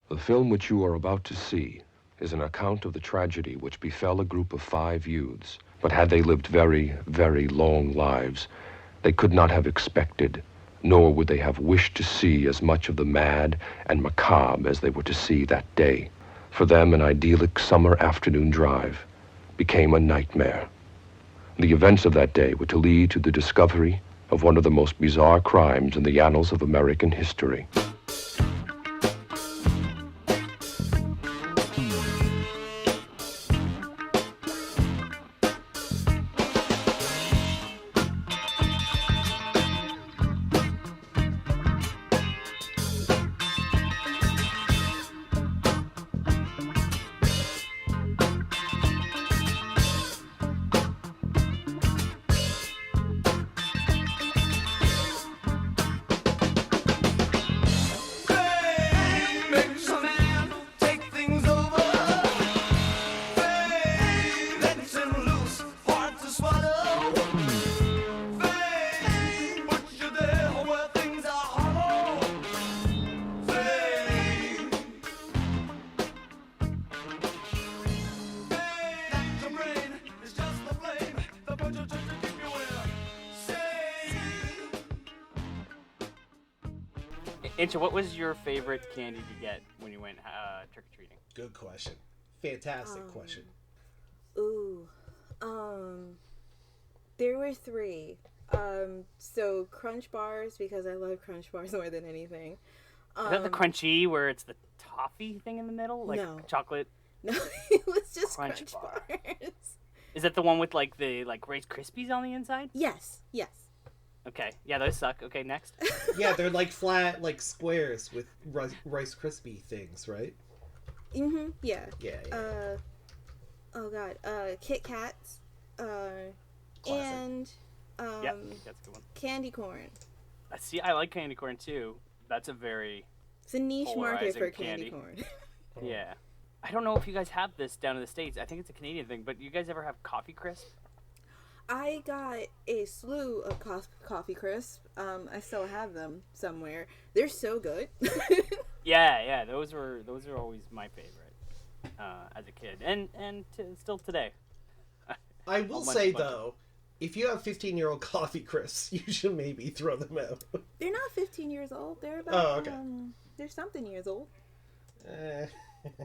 The film which you are about to see is an account of the tragedy which befell a group of 5 youths. But had they lived very, very long lives, they could not have expected, nor would they have wished to see as much of the mad and macabre as they were to see that day. For them, an idyllic summer afternoon drive became a nightmare. The events of that day were to lead to the discovery of one of the most bizarre crimes in the annals of American history. Incha, what was your favorite candy to get when you went trick-or-treating? Good question. Fantastic question. Ooh. There were 3. So Crunch Bars, because I love Crunch Bars more than anything. Is that the crunchy where it's the toffee thing in the middle? Like No. chocolate? No, it was just Crunch Crunch Bar. Bars. Is that the one with like the Rice Krispies on the inside? Yes. Okay. Yeah, those suck. Okay, next. Yeah, they're like flat, like squares with Rice Krispie things, right? Mm-hmm, yeah. Yeah. Oh god. Kit Kats. Classic. And Yeah, that's a good one. candy corn. See, I like candy corn too. That's a very It's a niche market Polarizing for candy candy. corn. yeah. I don't know if you guys have this down in the States. I think it's a Canadian thing, but you guys ever have Coffee Crisp? I got a slew of coffee crisp. I still have them somewhere. They're so good. Yeah. Those are always my favorite as a kid, and still today. I will say though, if you have 15-year-old coffee crisps, you should maybe throw them out. They're not 15 years old. They're about okay. They're something years old. Yeah.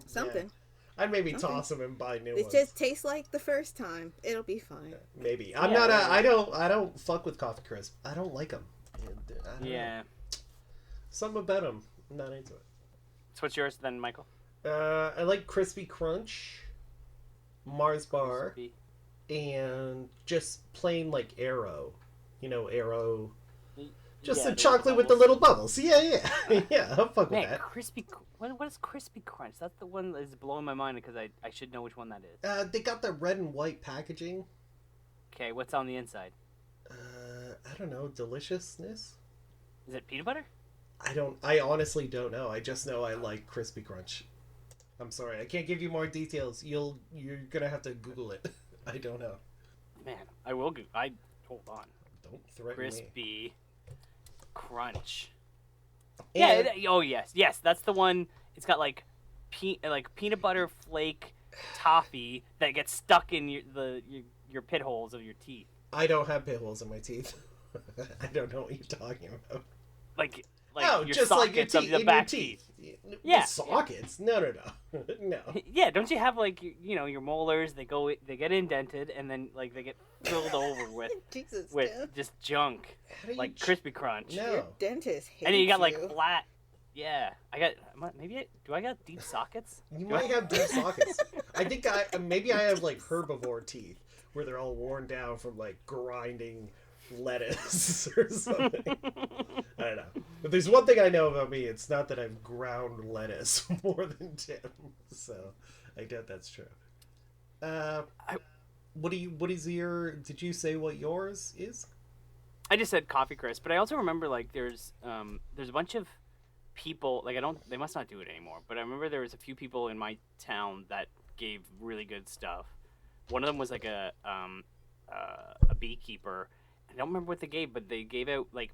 Something. I'd maybe toss them and buy new It ones. just tastes like the first time. It'll be fine. Maybe. I'm not. I don't fuck with coffee crisp. I don't like them. I don't know. Something about them. I'm not into it. So what's yours then, Michael? I like Crispy Crunch, Mars Bar, Crispy. and just plain like Aero. You know, Aero. Just Yeah, the chocolate with the little bubbles. Yeah. Yeah, I'll fuck with Man, that. what is Crispy Crunch? That's the one that is blowing my mind because I should know which one that is. They got the red and white packaging. Okay, what's on the inside? I don't know, deliciousness? Is it peanut butter? I honestly don't know. I just know I like Crispy Crunch. I'm sorry, I can't give you more details. You're gonna have to Google it. I don't know. Man, I will go. Hold on. Don't threaten Crispy Crunch. And- Yes, that's the one. It's got like peanut butter flake toffee that gets stuck in your pit holes of your teeth. I don't have pit holes in my teeth. I don't know what you're talking about. Like your just sockets like your of teeth, the in back your teeth. Yeah. Sockets? No. No. Yeah, don't you have like your molars? They get indented and then like they get filled over with Jesus, Tim. just junk, How do you like Crispy Crunch. No. Your dentist hates And then you got like flat. Yeah, do I got deep sockets? You might have deep sockets. I think maybe I have like herbivore teeth where they're all worn down from like grinding lettuce or something. I don't know. But there's one thing I know about me. It's not that I've ground lettuce more than Tim. So I doubt that's true. Did you say what yours is? I just said Coffee Crisp, but I also remember like there's a bunch of people like they must not do it anymore, but I remember there was a few people in my town that gave really good stuff. One of them was like a beekeeper. I don't remember what they gave, but they gave out like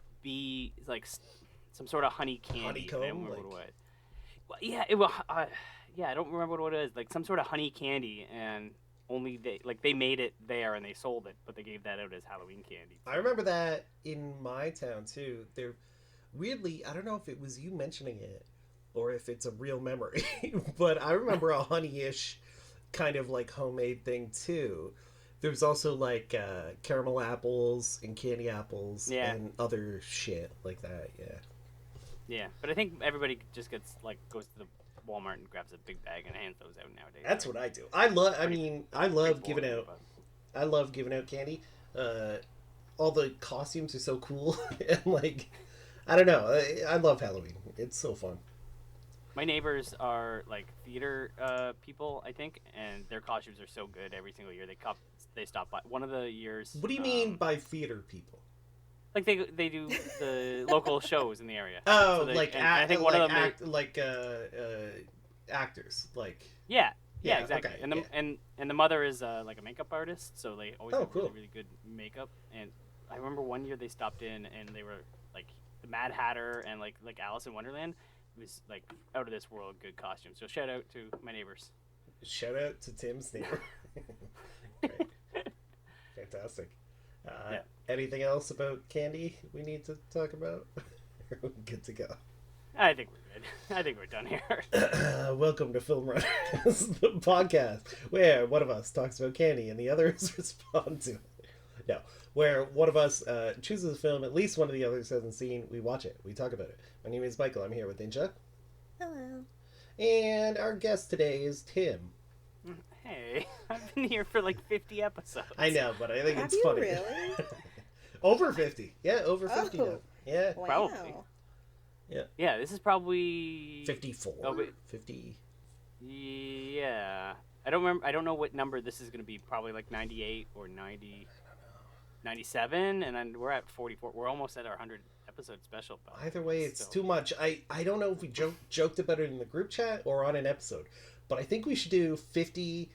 some sort of honey candy. Honeycomb, I don't remember what it was. Well, yeah, yeah, I don't remember what it is. Like some sort of honey candy, and only they made it there and they sold it, but they gave that out as Halloween candy. I remember that in my town too. There, weirdly, I don't know if it was you mentioning it or if it's a real memory, but I remember a honey-ish kind of like homemade thing too. There's also like caramel apples and candy apples and other shit like that. Yeah. Yeah, but I think everybody just goes to the Walmart and grabs a big bag and hands those out nowadays. That's right? what I do. I love giving out. I love giving out candy. All the costumes are so cool, and like, I don't know. I love Halloween. It's so fun. My neighbors are like theater people, I think, and their costumes are so good every single year. They stop by one of the years. What do you mean by theater people? Like they do the local shows in the area. Oh, so like I think one of them actors, like yeah, Yeah, exactly. okay, And the mother is like a makeup artist, so they always have cool. really good makeup. And I remember one year they stopped in and they were like the Mad Hatter and like Alice in Wonderland. It was like out of this world good costumes. So shout out to my neighbors. Shout out to Tim's neighbor. Great. Fantastic. Anything else about candy we need to talk about? Are we good to go? I think we're good. I think we're done here. Welcome to Film Runners, the podcast where one of us talks about candy and the others respond to it. No, where one of us chooses a film at least one of the others hasn't seen. We watch it. We talk about it. My name is Michael. I'm here with Ninja. Hello. And our guest today is Tim. Hey, I've been here for like 50 episodes. I know, but I think Have it's you funny. really? Over 50. Yeah, over 50 now. Oh. Yeah. Wow. Probably. Yeah, this is probably 54. Oh, wait. 50. Yeah. I don't remember. I don't know what number this is going to be. Probably like 98 or 90. 97, and then we're at 44. We're almost at our 100 episode special. Either way, it's still too much. I don't know if we joked about it in the group chat or on an episode, but I think we should do 50.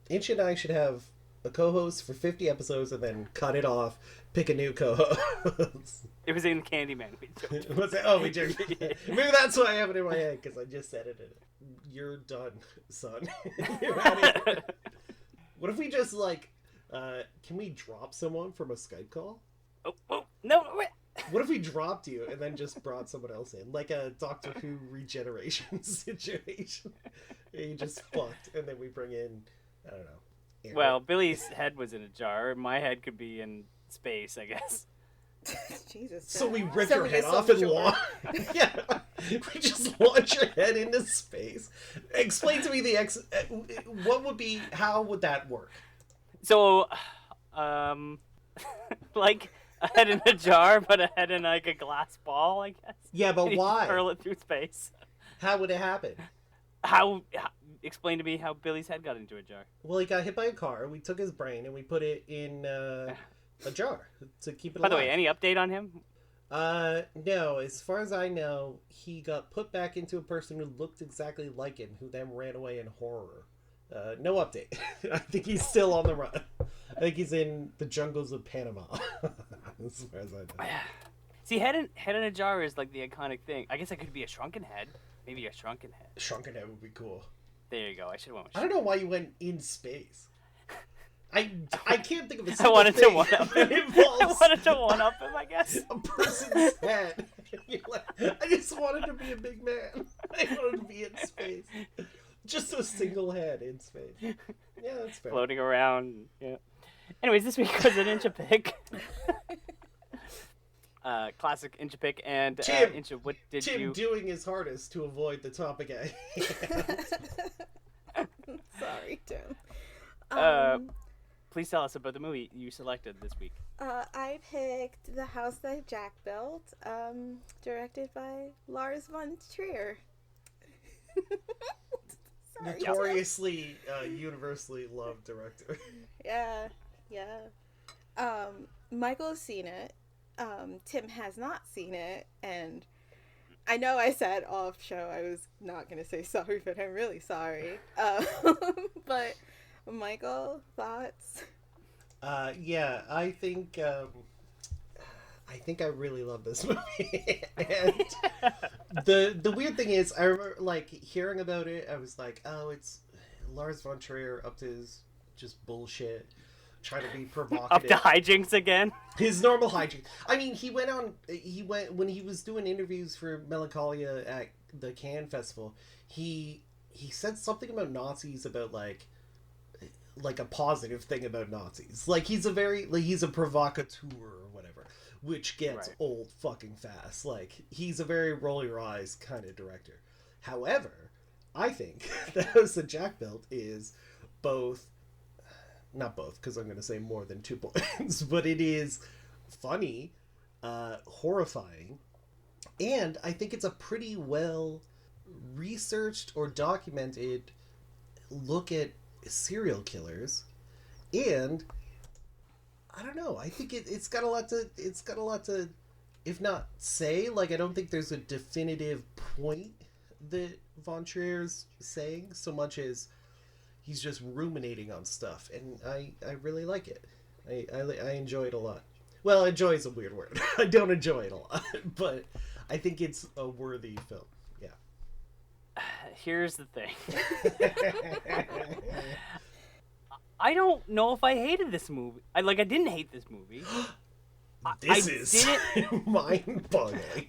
Inch and I should have a co-host for 50 episodes and then cut it off, pick a new co-host. It was in Candyman. We joked. What's that? Oh, we joked. Maybe that's why I have it in my head, because I just edited it. You're done, son. You're out of here. What if we just, like, can we drop someone from a Skype call? Oh, no, wait. What if we dropped you and then just brought someone else in? Like a Doctor Who regeneration situation. You just fucked, and then we bring in, I don't know. Aaron. Well, Billy's head was in a jar. My head could be in space, I guess. Jesus. So we rip Send your me head to off some and shore. launch. Yeah, we just launch your head into space. Explain to me what would be, how would that work? So, like a head in a jar, but a head in like a glass ball, I guess. Yeah, but And you why? just hurl it through space. How would it happen? How? Explain to me how Billy's head got into a jar. Well, he got hit by a car. We took his brain and we put it in a jar to keep it By alive. the way, any update on him? No. As far as I know, he got put back into a person who looked exactly like him, who then ran away in horror. No update. I think he's still on the run. I think he's in the jungles of Panama. As far as I know. See, head in a jar is like the iconic thing. I guess it could be a shrunken head. Maybe a shrunken head. Shrunken head would be cool. There you go. I should have went with I don't know why you went in space. I can't think of a I single wanted to thing one up that him. I involves wanted to one up him, I guess. a person's head. You're like, I just wanted to be a big man. I wanted to be in space. Just a single head in space. Yeah, that's fair. Floating around. Yeah. Anyways, this week was an Incha pick. Classic Incha pick. And Tim, Incha, what did Tim you... doing his hardest to avoid the topic Sorry, Tim. Please tell us about the movie you selected this week. I picked The House That Jack Built, directed by Lars von Trier. Sorry, Tim. Notoriously, universally loved director. Yeah. Michael's seen it. Tim has not seen it, and I know I said off show I was not going to say sorry, but I'm really sorry. But Michael, thoughts? Yeah, I think I think I really love this movie. And the weird thing is, I remember like hearing about it. I was like, oh, it's Lars von Trier up to his just bullshit, trying to be provocative. Up to hijinks again. His normal hygiene. I mean, he went when he was doing interviews for Melancholia at the Cannes Festival. He said something about Nazis, about like a positive thing about Nazis. Like he's a provocateur or whatever, which gets Right. old fucking fast. Like he's a very roll your eyes kind of director. However, I think the House that Jack built is both. Not both, because I'm going to say more than 2 points, but it is funny, horrifying, and I think it's a pretty well researched or documented look at serial killers, and I don't know, I think it's got a lot to, if not say, like, I don't think there's a definitive point that Von Trier's saying, so much as he's just ruminating on stuff, and I really like it. I enjoy it a lot. Well, enjoy is a weird word. I don't enjoy it a lot, but I think it's a worthy film. Yeah. Here's the thing. I don't know if I hated this movie. I didn't hate this movie. This I is didn't- mind-boggling.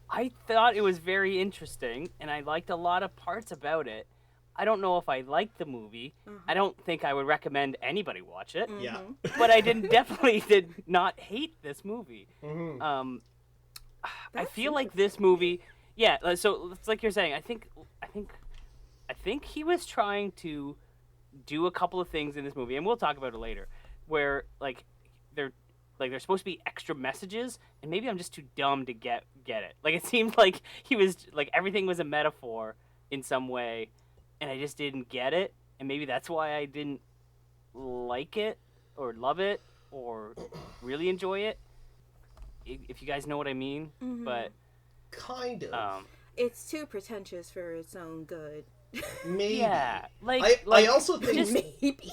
I thought it was very interesting, and I liked a lot of parts about it. I don't know if I liked the movie. I don't think I would recommend anybody watch it. Yeah. But I definitely did not hate this movie. Mhm. I That's feel like this movie, yeah. So it's like you're saying. I think he was trying to do a couple of things in this movie, and we'll talk about it later, where they're supposed to be extra messages, and maybe I'm just too dumb to get it. Like it seemed like he was like everything was a metaphor in some way, and I just didn't get it, and maybe that's why I didn't like it or love it or really enjoy it. If you guys know what I mean, but Kind of. It's too pretentious for its own good. Maybe. yeah, I also think Maybe.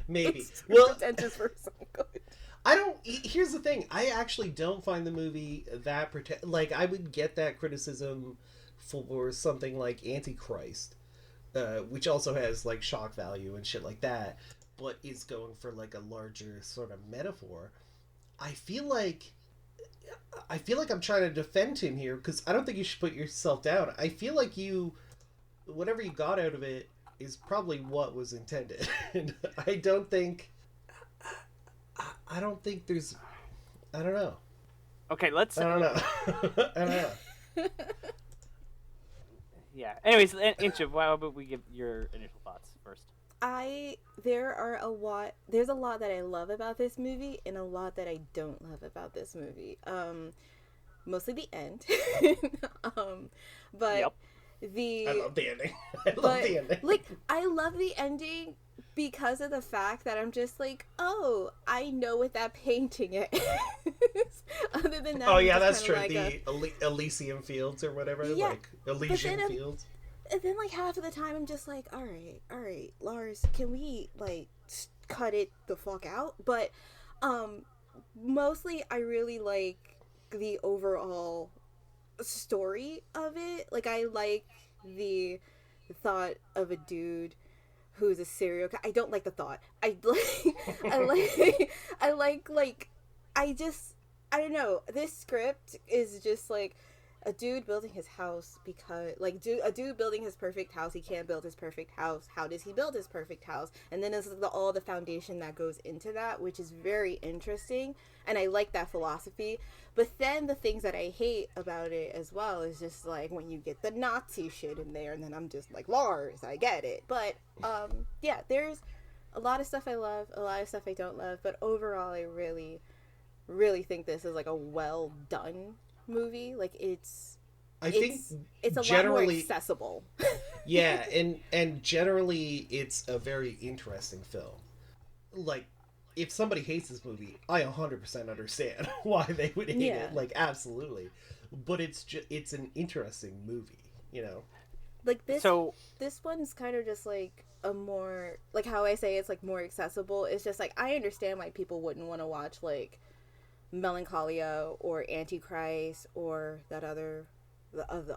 maybe. It's too Well, pretentious for its own good. I don't. Here's the thing. I actually don't find the movie that like I would get that criticism for something like Antichrist, which also has like shock value and shit like that, but is going for like a larger sort of metaphor. I feel like I'm trying to defend him here because I don't think you should put yourself down. I feel like whatever you got out of it is probably what was intended. And I don't think there's. I don't know. okay, let's. I don't know. I don't know. Yeah. Anyways, Incha, why about we give your initial thoughts first? There's a lot that I love about this movie and a lot that I don't love about this movie. Mostly the end. But Yep. I love the ending. I love but the ending. like I love the ending because of the fact that I'm just like, oh, I know what that painting is. Other than that, Oh I'm yeah, just that's kinda true. like The Elysium Fields or whatever, Yeah, like Elysian then Fields. and then like half of the time I'm just like, all right, Lars, can we like cut it the fuck out? But mostly I really like the overall story of it. Like I like the thought of a dude who's a serial I don't like the thought. I don't know. This script is just like a dude building his house because a dude building his perfect house. He can't build his perfect house. How does he build his perfect house? And then there's all the foundation that goes into that, which is very interesting, and I like that philosophy. But then the things that I hate about it as well is just like when you get the Nazi shit in there, and then I'm just like, Lars, I get it. But yeah, there's a lot of stuff I love, a lot of stuff I don't love, but overall I really think this is like a well done movie. Like it's a lot more generally- accessible. Yeah, and generally it's a very interesting film. Like, if somebody hates this movie, I 100% understand why they would hate Yeah. it. Like, absolutely. But it's an interesting movie, you know? Like this So this one's kind of just like a more, like how I say it's like more accessible. It's just like I understand why people wouldn't want to watch like Melancholia or Antichrist or that other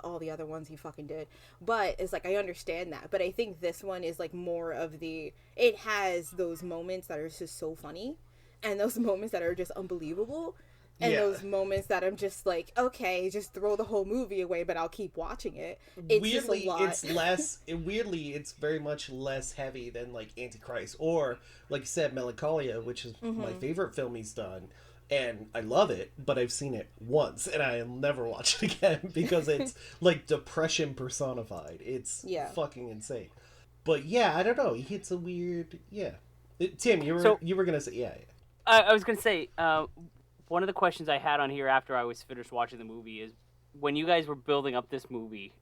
all the other ones he fucking did. But it's like I understand that, but I think this one is like more of the, it has those moments that are just so funny and those moments that are just unbelievable and those moments that I'm just like, okay, just throw the whole movie away, but I'll keep watching it. It's weirdly, just a lot. it's less. Weirdly, it's very much less heavy than like Antichrist or, like you said, Melancholia, which is my favorite film he's done, and I love it. But I've seen it once, and I'll never watch it again because it's like depression personified. It's fucking insane. But yeah, I don't know. He hits a weird Tim, you were gonna say I was gonna say. One of the questions I had on here after I was finished watching the movie is, when you guys were building up this movie,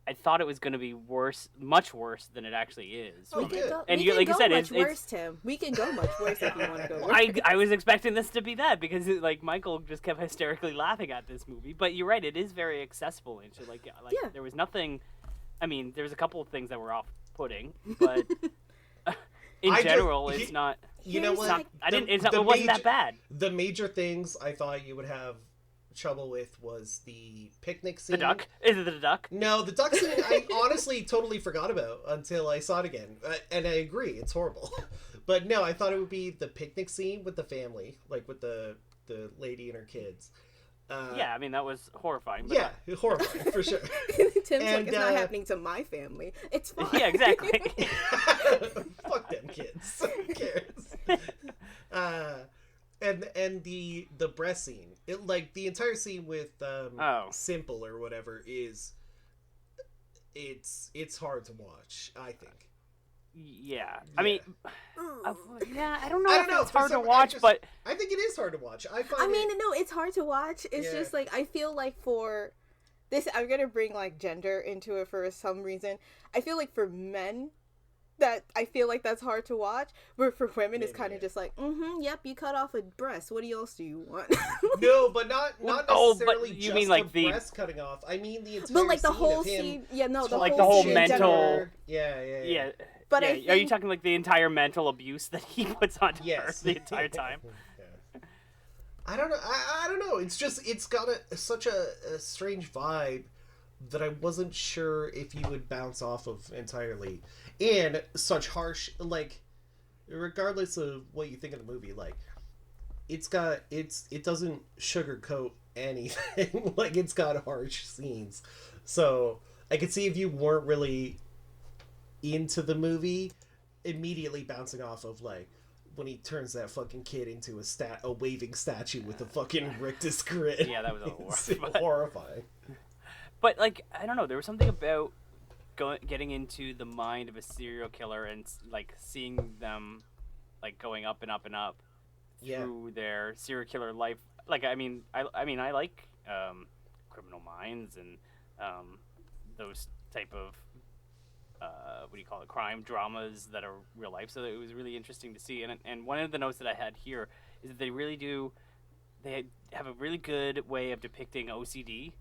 I thought it was going to be worse, much worse than it actually is. We can go, and we you, can like go you said, much it's worse, Tim. We can go much worse if you want to go worse. I was expecting this to be that because like Michael just kept hysterically laughing at this movie. But you're right, it is very accessible. And so, like there was nothing. I mean, there was a couple of things that were off-putting, but in general, it's not. You know what? It wasn't that bad. The major things I thought you would have trouble with was the picnic scene. The duck? Is it the duck? No, the duck scene I honestly totally forgot about until I saw it again. And I agree, it's horrible. But no, I thought it would be the picnic scene with the family, like with the lady and her kids. Yeah, I mean, that was horrifying. But yeah, horrifying, for sure. Tim's like, it's not happening to my family. It's fine. Yeah, exactly. Fuck them kids. Who cares? And the breast scene, it, like the entire scene with Simple or whatever is, it's hard to watch, I think. Yeah, I mean, I don't know if it's hard to watch, but I think it is hard to watch. No, it's hard to watch. It's just like, I feel like for this, I'm gonna bring like gender into it for some reason. I feel like for men, that I feel like that's hard to watch, but for women, it's kind of just like, yep, you cut off a breast. What else do you want? No, but not necessarily. But you just mean like the breast cutting off? I mean the entire. But like the scene whole of him scene, the like whole the whole scene mental. Yeah. But are you think... talking like the entire mental abuse that he puts on her the entire time? I don't know. I don't know. It's just, it's got such a strange vibe that I wasn't sure if you would bounce off of entirely. And such harsh, like, regardless of what you think of the movie, like, it doesn't sugarcoat anything. Like, it's got harsh scenes. So I could see if you weren't really into the movie, immediately bouncing off of, like, when he turns that fucking kid into a waving statue with a fucking rictus grin. Yeah, that was a little horrifying. But like, I don't know, there was something about getting into the mind of a serial killer and like seeing them like going up and up and up through their serial killer life. Like, I mean, I like Criminal Minds and those type of what do you call it, crime dramas that are real life. So it was really interesting to see. And one of the notes that I had here is that they have a really good way of depicting OCD.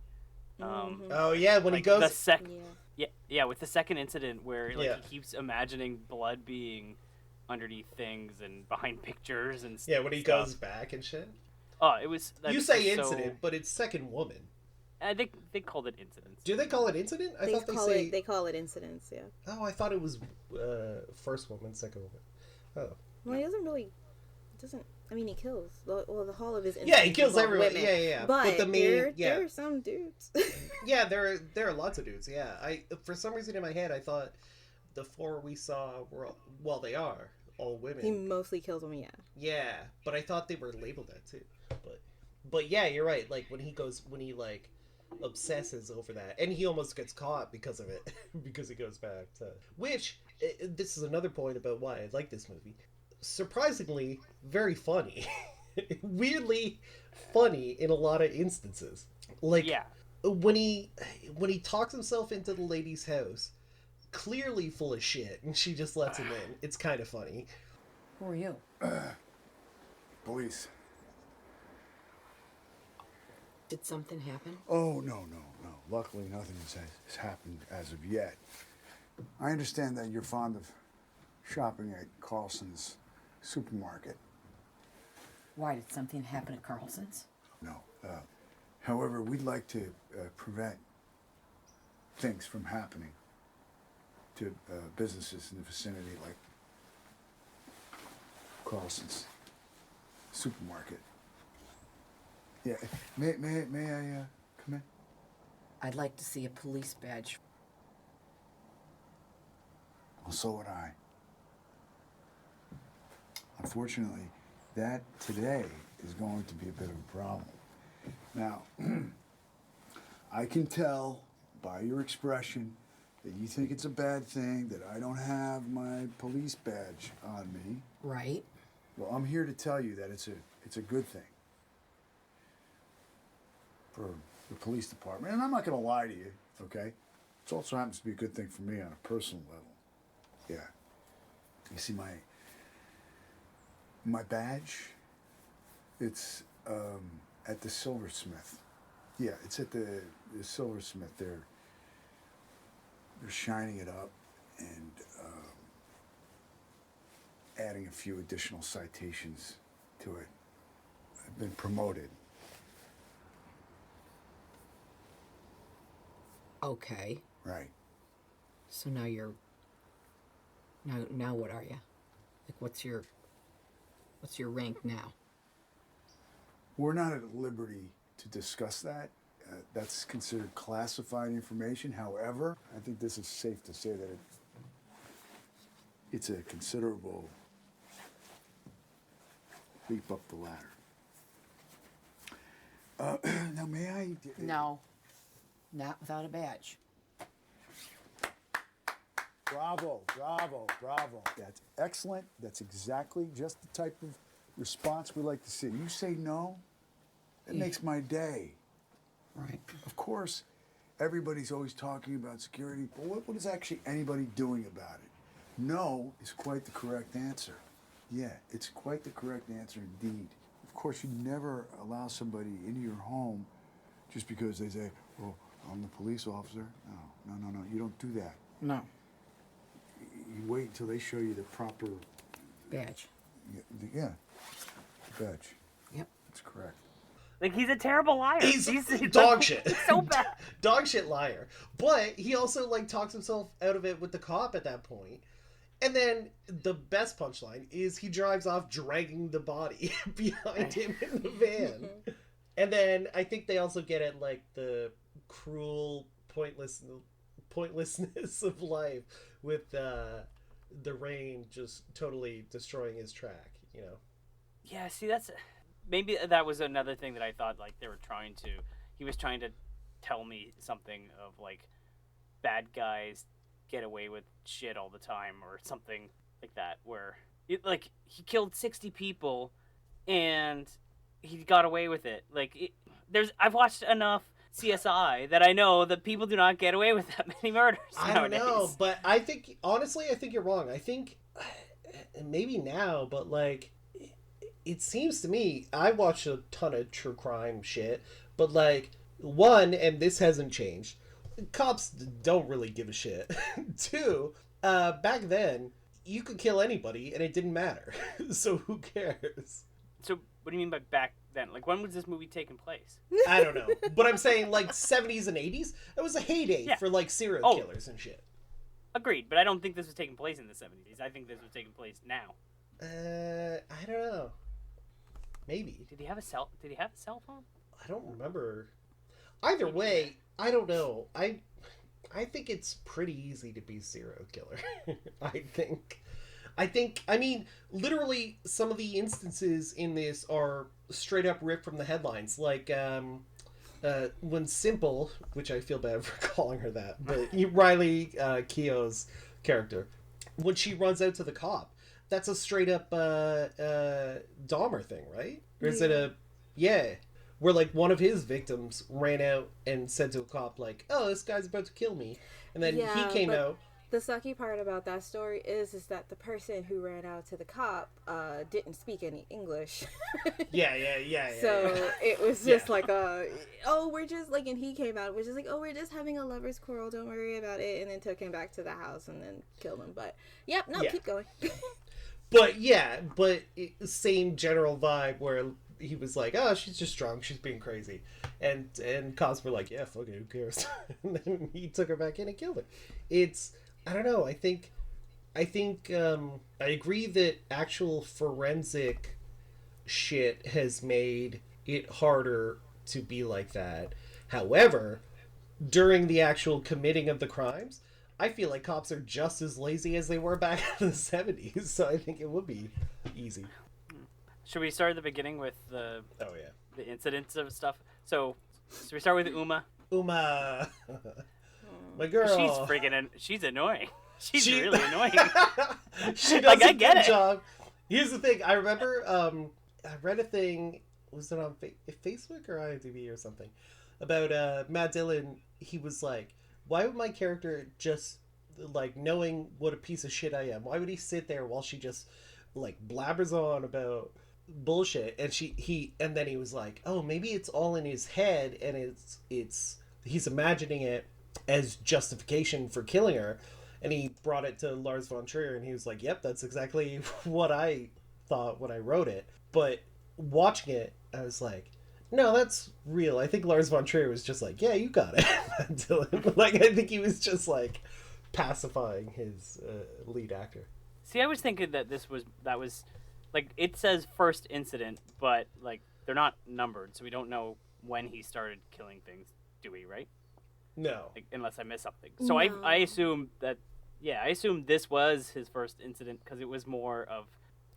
Oh yeah, when like he goes with the second incident where like he keeps imagining blood being underneath things and behind pictures and when he goes back and shit. Oh, it was. You say incident, but it's second woman. I think they called it incidents. Do they call it incident? They call it incidents. Yeah. Oh, I thought it was first woman, second woman. Oh. Well, he doesn't. I mean, he kills. Well, the whole of his incidents. Yeah, he kills everyone. Women. Yeah. But the main, there are some dudes. Yeah, there are lots of dudes. Yeah, for some reason in my head I thought the four we saw were they are all women. He mostly kills them. Yeah. Yeah, but I thought they were labeled that too. But yeah, you're right. Like when he like obsesses over that, and he almost gets caught because of it, because he goes back to which. This is another point about why I like this movie. Surprisingly, very funny. Weirdly funny in a lot of instances. Like when he talks himself into the lady's house, clearly full of shit, and she just lets him in. It's kind of funny. Who are you? Police. Did something happen? Oh, no. Luckily, nothing has happened as of yet. I understand that you're fond of shopping at Carlson's supermarket. Why, did something happen at Carlson's? No. However, we'd like to prevent things from happening to businesses in the vicinity, like Carlson's supermarket. Yeah. May I come in? I'd like to see a police badge. Well, so would I. Unfortunately, that today is going to be a bit of a problem. Now, I can tell by your expression that you think it's a bad thing that I don't have my police badge on me. Right. Well, I'm here to tell you that it's a good thing for the police department. And I'm not going to lie to you, okay? It also happens to be a good thing for me on a personal level. Yeah. You see my badge? It's at the silversmith. Yeah, it's at the silversmith. They're shining it up and adding a few additional citations to it. I've been promoted. Okay. Right. So now you're... Now what are you? Like, what's your rank now? We're not at liberty to discuss that. That's considered classified information. However, I think this is safe to say that it's a considerable leap up the ladder. Now, may I? No. Not without a badge. Bravo, bravo, bravo. That's excellent. That's exactly just the type of response we like to see. You say no, it makes my day. Right. Of course, everybody's always talking about security, but what is actually anybody doing about it? No is quite the correct answer. Yeah, it's quite the correct answer indeed. Of course, you never allow somebody into your home just because they say, "Oh, I'm the police officer." No. You don't do that. No. You wait until they show you the proper Badge. Yeah, the badge. Yep. That's correct. Like, he's a terrible liar. He's like, dog shit. He's so bad. Dog shit liar. But he also like talks himself out of it with the cop at that point. And then the best punchline is he drives off dragging the body behind him in the van. And then I think they also get at like the cruel pointlessness of life with the rain just totally destroying his track, you know. Yeah, see, maybe that was another thing that I thought, like, he was trying to tell me something of, like, bad guys get away with shit all the time or something like that, where, he killed 60 people and he got away with it. Like, I've watched enough CSI that I know that people do not get away with that many murders nowadays. I don't know, but I think, honestly, I think you're wrong. I think, maybe now, but, like, it seems to me, I watch a ton of true crime shit, but, like, one, and this hasn't changed, cops don't really give a shit. Two, back then, you could kill anybody and it didn't matter. So who cares? So what do you mean by back then? Like, when was this movie taking place? I don't know. But I'm saying, like, 70s and 80s, it was a heyday for, like, serial killers and shit. Agreed, but I don't think this was taking place in the 70s. I think this was taking place now. I don't know. Maybe. Did he have a cell phone? I don't remember. Either way, I don't know. I think it's pretty easy to be a serial killer. I mean, literally, some of the instances in this are straight up ripped from the headlines. Like, when Simple, which I feel bad for calling her that, but Riley Keough's character, when she runs out to the cop, that's a straight up Dahmer thing, right? Or is it a... Yeah. Where, like, one of his victims ran out and said to a cop, like, "Oh, this guy's about to kill me." And then he came out. The sucky part about that story is that the person who ran out to the cop didn't speak any English. Yeah. So it was just like we're just like, and he came out, which is like, "Oh, we're just having a lover's quarrel. Don't worry about it." And then took him back to the house and then killed him. But keep going. But yeah, same general vibe where he was like, "Oh, she's just drunk. She's being crazy," and cops were like, "Yeah, fuck it, who cares?" And then he took her back in and killed her. It's I don't know. I think I agree that actual forensic shit has made it harder to be like that. However, during the actual committing of the crimes, I feel like cops are just as lazy as they were back in the 70s, so I think it would be easy. Should we start at the beginning with the Oh yeah. the incidents of stuff? So we start with Uma. Uma. My girl. She's annoying. She's She- really annoying. She does Like, I a get good it. job. Here's the thing. I remember I read a thing, was it on Facebook or IMDb or something, about Matt Dillon. He was like, why would my character just, like, knowing what a piece of shit I am, why would he sit there while she just, like, blabbers on about bullshit? And and then he was like, oh, maybe it's all in his head and he's imagining it as justification for killing her. And he brought it to Lars von Trier, and he was like, yep, that's exactly what I thought when I wrote it. But watching it, I was like, no, that's real. I think Lars von Trier was just like, yeah, you got it, Dylan. Like, I think he was just, like, pacifying his lead actor. See, I was thinking that that was like, it says first incident, but like they're not numbered, so we don't know when he started killing things, do we, right? No. Like, unless I miss something. So I assume that, yeah, I assume this was his first incident because it was more of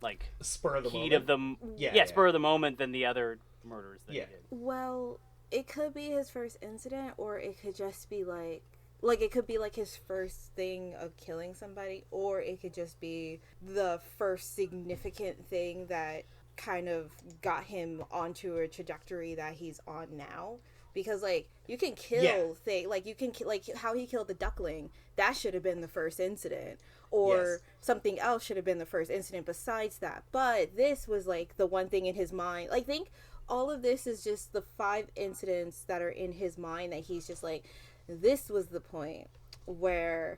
like Spur of the heat moment. of the Yeah. spur of the moment than the other murders that Yeah. he did. Well, it could be his first incident, or it could just be like it could be like his first thing of killing somebody, or it could just be the first significant thing that kind of got him onto a trajectory that he's on now. Because, like, you can kill like, you can like how he killed the duckling, that should have been the first incident, or Yes. something else should have been the first incident besides that. But this was like the one thing in his mind. Like, think all of this is just the 5 incidents that are in his mind that he's just like, this was the point where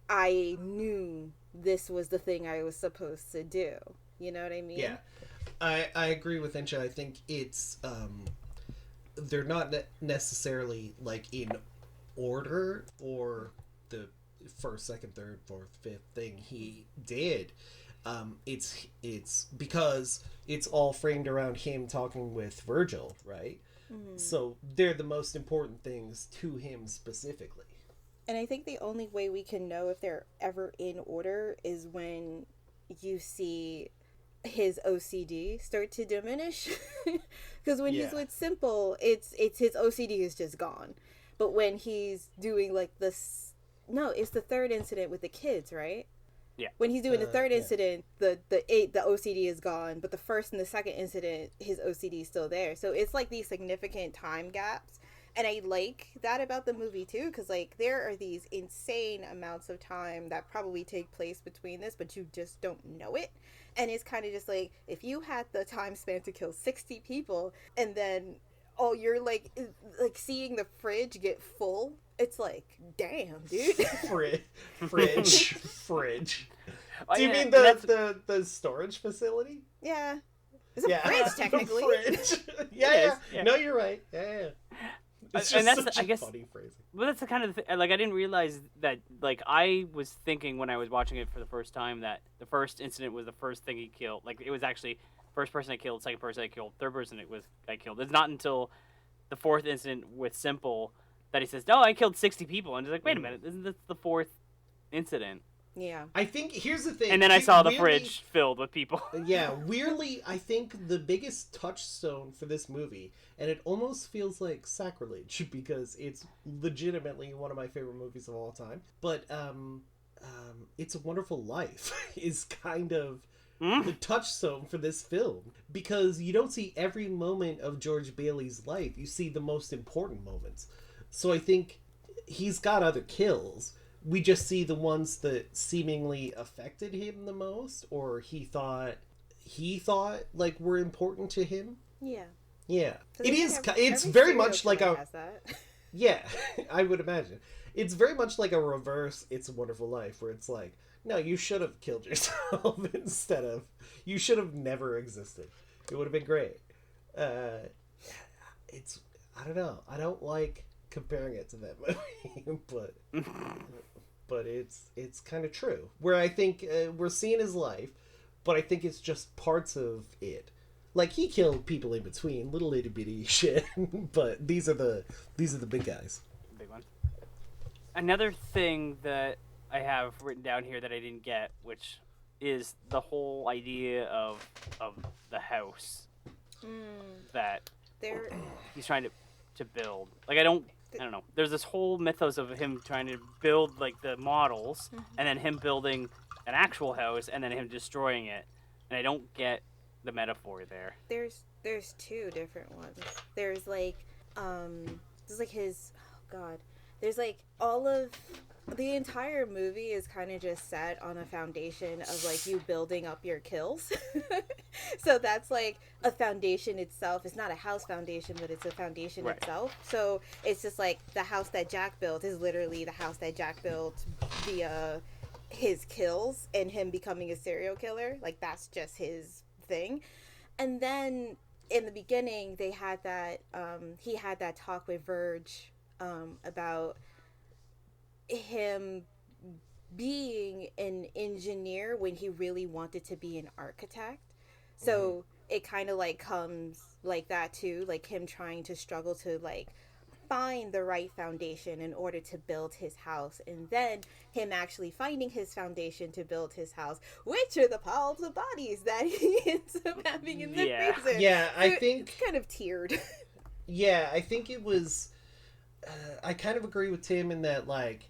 I knew this was the thing I was supposed to do. You know what I mean? Yeah. I agree with Incha. I think it's they're not necessarily like in order, or the first, second, third, fourth, fifth thing he did. It's because it's all framed around him talking with Virgil, right? So they're the most important things to him specifically. And I think the only way we can know if they're ever in order is when you see his OCD start to diminish. Because when he's Yeah. with Simple, it's his OCD is just gone. But when he's doing like this, no, it's the third incident with the kids, right? Yeah. When he's doing the third yeah. incident, the OCD is gone, but the first and the second incident, his OCD is still there. So it's like these significant time gaps. And I like that about the movie too, because like there are these insane amounts of time that probably take place between this, but you just don't know it. And it's kind of just like, if you had the time span to kill 60 people, and then you're like seeing the fridge get full, it's like, damn, dude. Fridge. Oh, Do you yeah, mean and that's- the storage facility? Yeah, it's a Yeah, fridge the technically. fridge. yeah, It yeah. is, yeah. No, you're right. Yeah. It's And just that's, such I a guess, funny phrasing. well, that's the kind of thing. Like, I didn't realize that. Like, I was thinking when I was watching it for the first time that the first incident was the first thing he killed. Like, it was actually first person I killed, second person I killed, third person I killed. It's not until the fourth incident with Simple that he says, "No, I killed 60 people," and it's like, wait a minute, isn't this the fourth incident? Yeah. I think here's the thing. And then I saw the weirdly- fridge filled with people. Yeah, weirdly, I think the biggest touchstone for this movie, and it almost feels like sacrilege because it's legitimately one of my favorite movies of all time. But It's a Wonderful Life is kind of the touchstone for this film, because you don't see every moment of George Bailey's life. You see the most important moments. So I think he's got other kills. We just see the ones that seemingly affected him the most, or he thought like were important to him. Yeah. Yeah, 'Cause it I is. think It's every very serial much like killer a. has that. Yeah, I would imagine. it's very much like a reverse It's a Wonderful Life, where it's like, no, you should have killed yourself instead of, you should have never existed. It would have been great. It's, I don't know. I don't like comparing it to that movie, but it's kind of true. Where I think we're seeing his life, but I think it's just parts of it. Like, he killed people in between, little itty bitty shit, but these are the big guys. Big one. Another thing that I have written down here that I didn't get, which is the whole idea of the house that There, he's trying to build. Like, I don't know. There's this whole mythos of him trying to build like the models, and then him building an actual house, and then him destroying it. And I don't get the metaphor there. there's two different ones. There's like his, oh god, there's like all of the entire movie is kind of just set on a foundation of like you building up your kills. So that's like a foundation itself. It's not a house foundation, but it's a foundation Right. itself. So it's just like the house that Jack built is literally the house that Jack built via his kills and him becoming a serial killer. Like, that's just his thing. And then in the beginning they had that he had that talk with Verge about him being an engineer when he really wanted to be an architect. So it kind of like comes like that too, like him trying to struggle to like find the right foundation in order to build his house, and then him actually finding his foundation to build his house, which are the piles of bodies that he ends up having in the Yeah. freezer. Yeah, I So think... it's kind of tiered. Yeah, I think it was... I kind of agree with Tim in that, like,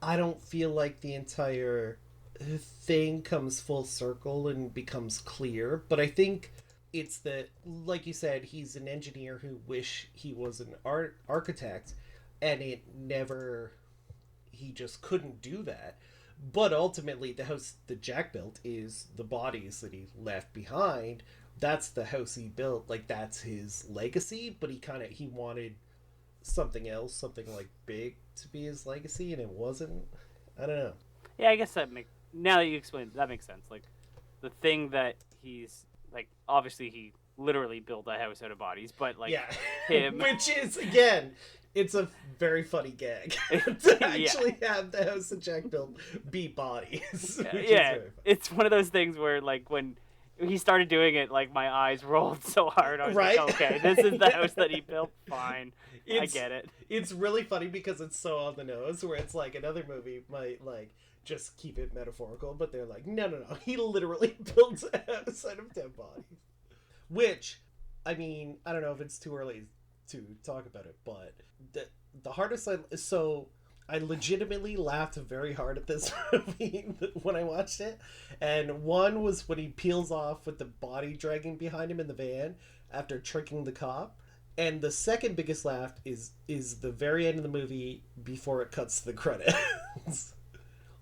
I don't feel like the entire thing comes full circle and becomes clear, but I think it's that, like you said, he's an engineer who wish he was an architect, and it never... He just couldn't do that. But ultimately, the house that Jack built is the bodies that he left behind. That's the house he built. Like, that's his legacy, but he wanted something else, something like big to be his legacy, and it wasn't. I don't know. Yeah, I guess now that you explained, that makes sense. Like, the thing that he's like, obviously he literally built a house out of bodies, but like Yeah. him, Which is, again, it's a very funny gag to actually have the house that Jack built be bodies. which is yeah, very funny. it's one of those things where like when he started doing it, like my eyes rolled so hard. I was Right? like, okay, this is the house that he built. Fine, I It's- get it. It's really funny because it's so on the nose, where it's like another movie might like just keep it metaphorical, but they're like, no, he literally built a house out of dead bodies. Which, I mean, I don't know if it's too early to talk about it, but the hardest I legitimately laughed very hard at this movie when I watched it. And one was when he peels off with the body dragging behind him in the van after tricking the cop. And the second biggest laugh is the very end of the movie before it cuts to the credits.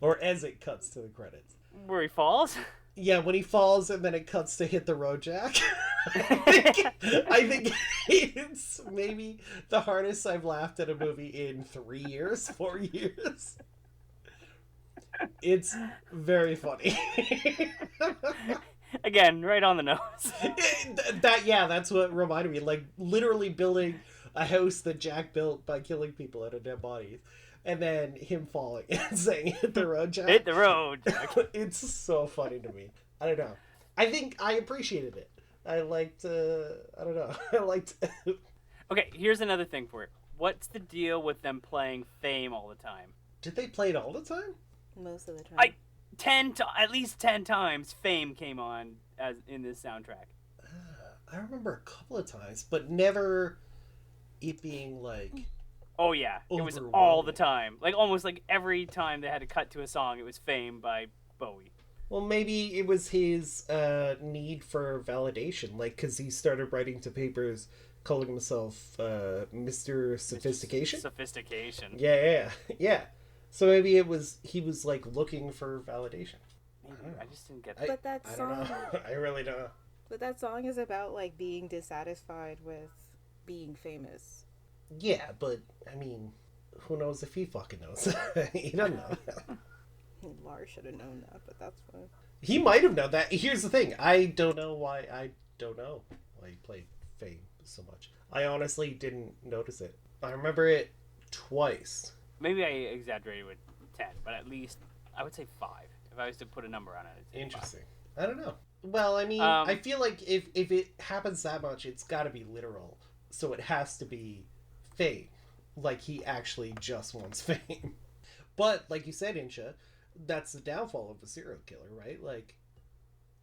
Or as it cuts to the credits. Where he falls. Yeah, when he falls and then it cuts to Hit the Road Jack. I think it's maybe the hardest I've laughed at a movie in 3 years, 4 years. It's very funny. Again, right on the nose. That's what reminded me. Like, literally building a house that Jack built by killing people out of dead bodies. And then him falling and saying, "Hit the road, Jack." Hit the road, Jack. It's so funny to me. I don't know. I think I appreciated it. I liked, I don't know. I liked... Okay, here's another thing for it. What's the deal with them playing Fame all the time? Did they play it all the time? Most of the time. At least 10 times Fame came on as in this soundtrack. I remember a couple of times, but never it being like... Oh yeah, it was all the time. Like almost like every time they had to cut to a song, it was Fame by Bowie. Well, maybe it was his need for validation, like, because he started writing to papers calling himself Mr. Sophistication. Sophistication. Yeah. So maybe he was like looking for validation. I just didn't get I- that. But that I don't song, know. I really don't know. but that song is about like being dissatisfied with being famous. Yeah, but I mean, who knows if he fucking knows? He doesn't know. Lars should have known that, but that's fine. He might have known that. Here's the thing. I don't know why he played Fame so much. I honestly didn't notice it. I remember it twice. Maybe I exaggerated with 10, but at least I would say 5. If I was to put a number on it, I'd say 5. Interesting. I don't know. Well, I mean, I feel like if it happens that much, it's got to be literal. So it has to be fame. Like, he actually just wants fame. But, like you said, Insha, that's the downfall of a serial killer, right? Like,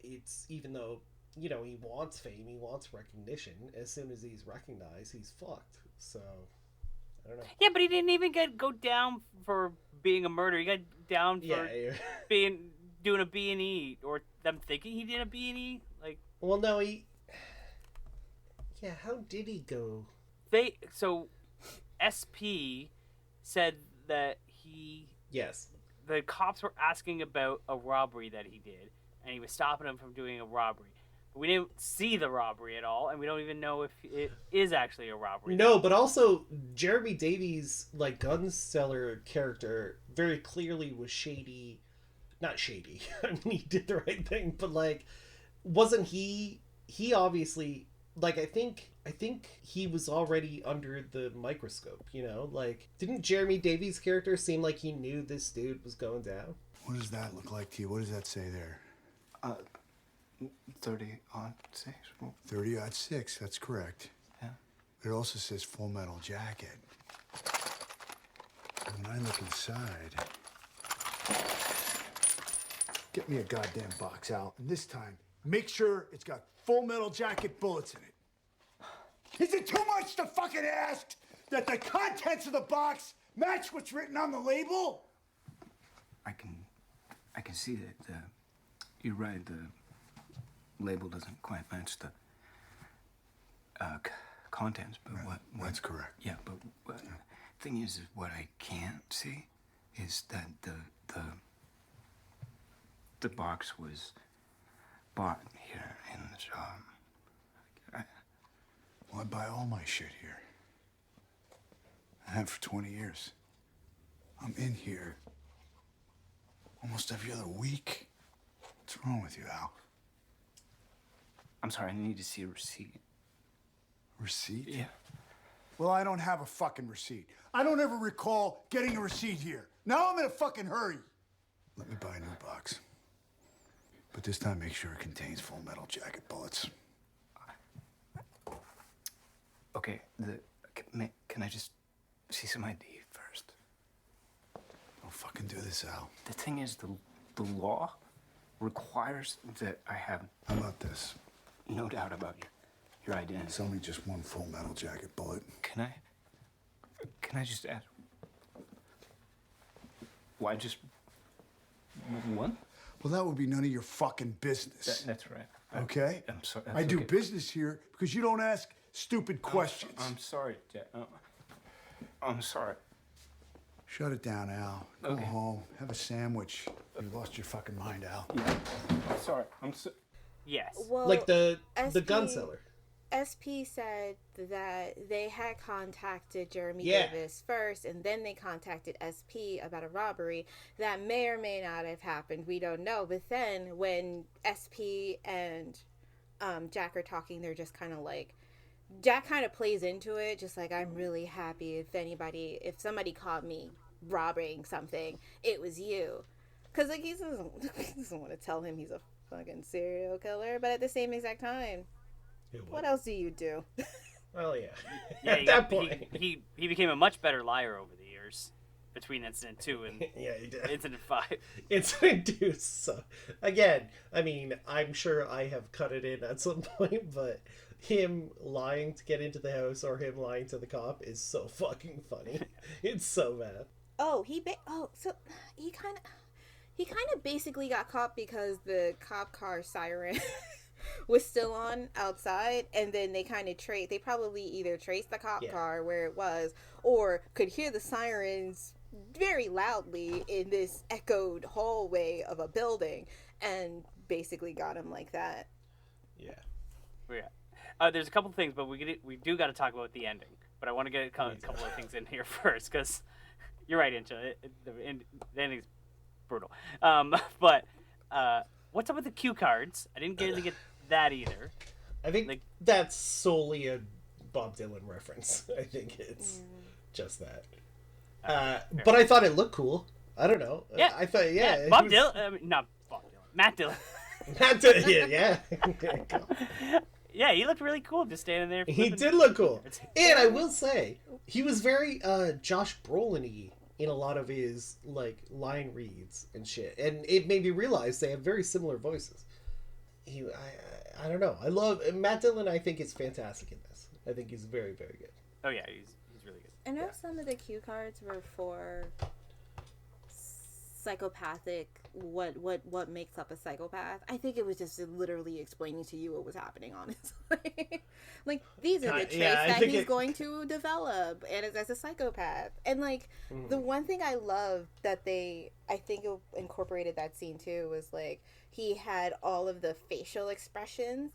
it's, even though, you know, he wants fame, he wants recognition, as soon as he's recognized, he's fucked. So, I don't know. Yeah, but he didn't even go down for being a murderer. He got down for doing a B&E, or them thinking he did a B&E. Like, well, no, yeah, how did he go? So SP said that Yes. the cops were asking about a robbery that he did, and he was stopping him from doing a robbery. But we didn't see the robbery at all, and we don't even know if it is actually a robbery. No, but also Jeremy Davies, like, gun seller character very clearly was shady. Not shady. I mean, he did the right thing, but, like, wasn't he obviously, like, I think he was already under the microscope, you know? Like, didn't Jeremy Davies' character seem like he knew this dude was going down? What does that look like to you? What does that say there? 30-06. 30-06, that's correct. Yeah. It also says Full Metal Jacket. And when I look inside, get me a goddamn box, Al. And this time, make sure it's got Full Metal Jacket bullets in it. Is it too much to fucking ask that the contents of the box match what's written on the label? I can see that you're right. The label doesn't quite match the contents, but Right. what? That's correct. Yeah, but thing is what I can't see is that the box was bought here in the shop. Well, I buy all my shit here. I have for 20 years. I'm in here almost every other week. What's wrong with you, Al? I'm sorry, I need to see a receipt. Receipt? Yeah. Well, I don't have a fucking receipt. I don't ever recall getting a receipt here. Now I'm in a fucking hurry. Let me buy a new box. But this time, make sure it contains Full Metal Jacket bullets. Okay, can I just see some ID first? Don't fucking do this, Al. The thing is, the law requires that I have How about this? no doubt about your identity. It's only just one Full Metal Jacket bullet. Can I just ask, why just one? Well, that would be none of your fucking business. That's right. Okay? I'm sorry. I do business here because you don't ask stupid questions. I'm sorry, Jack. I'm sorry. Shut it down, Al. Go Okay. home. Have a sandwich. You lost your fucking mind, Al. Yeah. I'm sorry. Yes. Well, Like the SP gun seller. SP said that they had contacted Jeremy Yeah. Davis first, and then they contacted SP about a robbery that may or may not have happened. We don't know. But then when SP and Jack are talking, they're just kind of like, Jack kind of plays into it, just like, I'm really happy if somebody caught me robbing something, it was you. Because, like, he doesn't want to tell him he's a fucking serial killer, but at the same exact time, what else do you do? Well, yeah. Yeah, At that point. he became a much better liar over the years between incident 2 and Yeah, he did. incident 5. It's induced. So, again, I mean, I'm sure I have cut it in at some point, but him lying to get into the house or him lying to the cop is so fucking funny. It's so bad. So he kind of basically got caught because the cop car siren was still on outside, and then they kind of they probably either traced the cop car where it was, or could hear the sirens very loudly in this echoed hallway of a building, and basically got him like that. Yeah. Yeah. There's a couple things, but we do got to talk about the ending. But I want to get a couple of things in here first, because You're right, Incha. The ending's brutal. But what's up with the cue cards? I didn't really get that either. I think Like- that's solely a Bob Dylan reference. I think it's just that. But I thought it looked cool. I don't know. Yeah, I thought it Bob was- Dylan. Not Bob Dylan. Matt Dillon. Not to, yeah. Yeah, he looked really cool just standing there. He flipping did look cool. cards. And I will say, he was very Josh Brolin-y in a lot of his like line reads and shit. And it made me realize they have very similar voices. I don't know. I love Matt Dillon. I think is fantastic in this. I think he's very, very good. Oh yeah, he's really good. I know some of the cue cards were for psychopathic. What makes up a psychopath? I think it was just literally explaining to you what was happening. Honestly, like these are the traits Yeah, I that think he's it- going to develop, and as a psychopath. And like the one thing I love that I think incorporated that scene too was like he had all of the facial expressions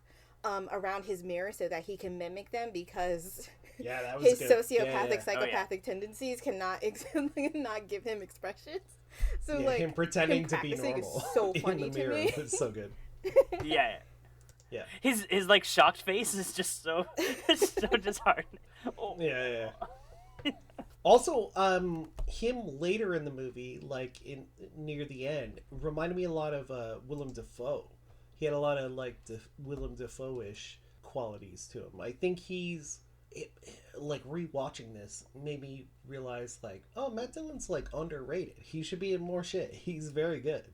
around his mirror so that he can mimic them because Yeah, that was his good. sociopathic, Yeah. psychopathic tendencies cannot not give him expressions. So Yeah, like him pretending him to be practicing is normal so in funny the to mirror. me. It's so good. Yeah. Yeah. His like shocked face is just so so disheartening. Oh. Yeah. Also, him later in the movie, like near the end, reminded me a lot of Willem Dafoe. He had a lot of like Willem Dafoe-ish qualities to him. I think like rewatching this made me realize like, oh, Matt Dillon's like underrated. He should be in more shit. He's very good.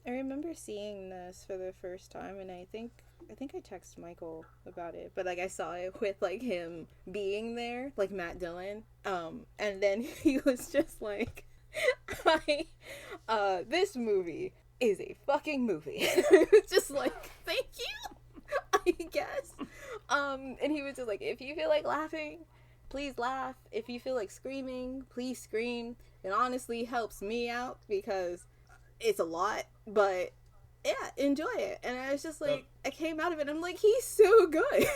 I remember seeing this for the first time, and I think I texted Michael about it, but like I saw it with like him being there, like Matt Dillon, and then he was just like, this movie is a fucking movie. It's just like, thank you, I guess. And he was just like, if you feel like laughing, please laugh. If you feel like screaming, please scream. It honestly helps me out because it's a lot, but yeah, enjoy it. And I was just like, I came out of it, I'm like, he's so good.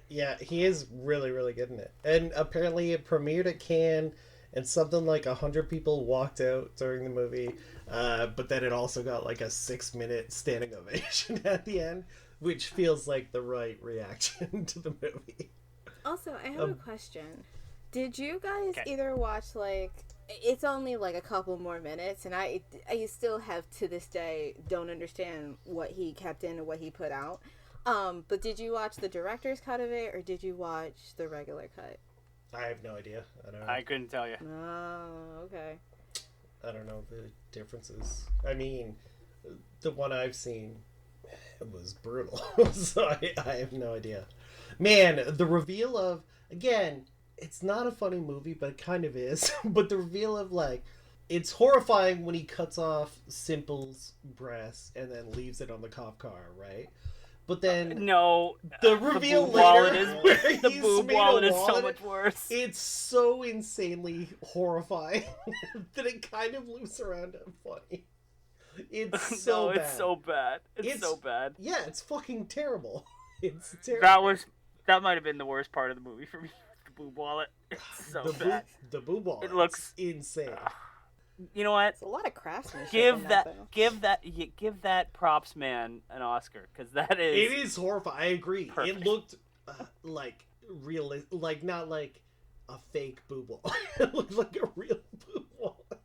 Yeah, he is really, really good in it. And apparently it premiered at Cannes, and something like 100 people walked out during the movie. But then it also got like a 6-minute standing ovation at the end, which feels like the right reaction to the movie. Also, I have a question. Did you guys Okay. either watch like, it's only like a couple more minutes, and I still have to this day don't understand what he kept in and what he put out. But did you watch the director's cut of it, or did you watch the regular cut? I have no idea. I don't know. I couldn't tell you. Oh, okay. I don't know the differences. I mean, the one I've seen was brutal, so I have no idea. Man, the reveal of, again, it's not a funny movie, but it kind of is. But the reveal of like, it's horrifying when he cuts off Simple's breast and then leaves it on the cop car, right? But then No. the reveal boob wallet later, is where the he's boob made a wallet is so wallet, much worse. it's so insanely horrifying that it kind of loops around and funny. It's so no, bad. it's so bad. It's so bad. Yeah, it's fucking terrible. It's terrible. That might have been the worst part of the movie for me. The boob wallet. It's so bad. The boob wallet. It looks- insane. You know what? It's a lot of craftsmanship. Give in that though. give that props man an Oscar, because that It is is horrifying. I agree. Perfect. It looked like real, like not like a fake boob wallet. It looked like a real boob wallet.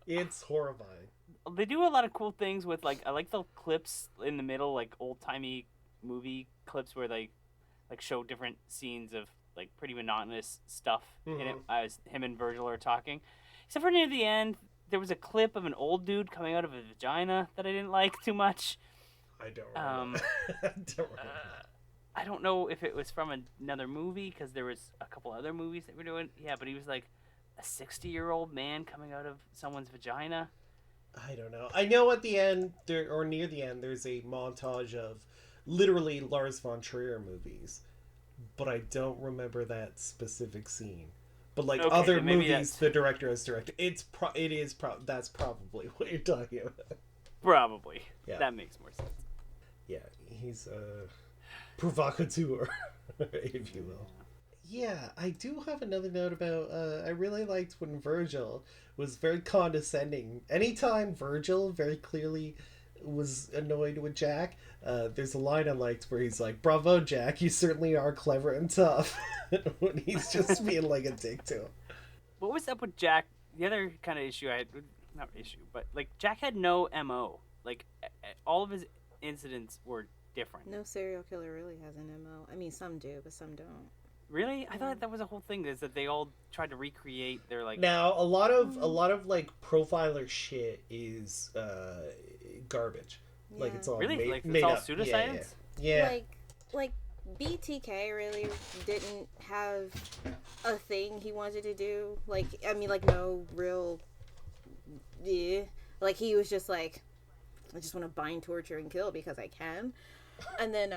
It's horrifying. they do a lot of cool things with, like, I like the clips in the middle, like old timey movie clips where they like show different scenes of like pretty monotonous stuff in it as him and Virgil are talking. Except for near the end, there was a clip of an old dude coming out of a vagina that I didn't like too much. I don't remember. I don't remember. I don't know if it was from another movie, because there was a couple other movies that were doing. Yeah, but he was like a 60-year-old man coming out of someone's vagina. I don't know. I know at the end, or near the end, there's a montage of literally Lars von Trier movies, but I don't remember that specific scene. But like Okay, other then maybe movies, that's- the director has directed. That's probably what you're talking about. Probably. Yeah. That makes more sense. Yeah, he's a provocateur, if you will. Yeah, I do have another note about. I really liked when Virgil was very condescending. Anytime Virgil very clearly was annoyed with Jack, there's a line I liked where he's like, "Bravo, Jack! You certainly are clever and tough." When he's just being like a dick to him. What was up with Jack? The other kind of issue I had, not issue, but like Jack had no MO. Like all of his incidents were different. No serial killer really has an MO. I mean, some do, but some don't. Really? I thought that was a whole thing. Is that they all tried to recreate their like. Now, a lot of like profiler shit is garbage. Like Yeah. it's all Really? made, Like, it's made all up. pseudoscience? Yeah. Like BTK really didn't have a thing he wanted to do. Like, I mean, like no real. Yeah. Like he was just like, I just want to bind, torture, and kill because I can. And then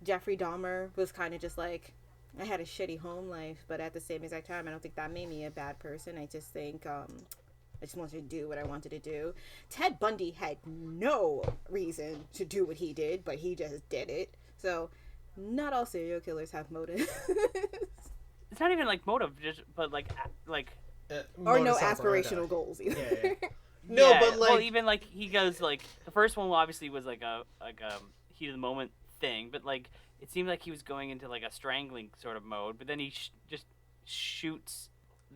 Jeffrey Dahmer was kind of just like, I had a shitty home life, but at the same exact time, I don't think that made me a bad person. I just think I just wanted to do what I wanted to do. Ted Bundy had no reason to do what he did, but he just did it. So, not all serial killers have motives. It's not even like motive, just but like Or no Modus operandi. aspirational goals either. Yeah. No, yeah, but like, well, even like he goes like the first one obviously was like a heat of the moment thing, but like it seemed like he was going into like a strangling sort of mode, but then he just shoots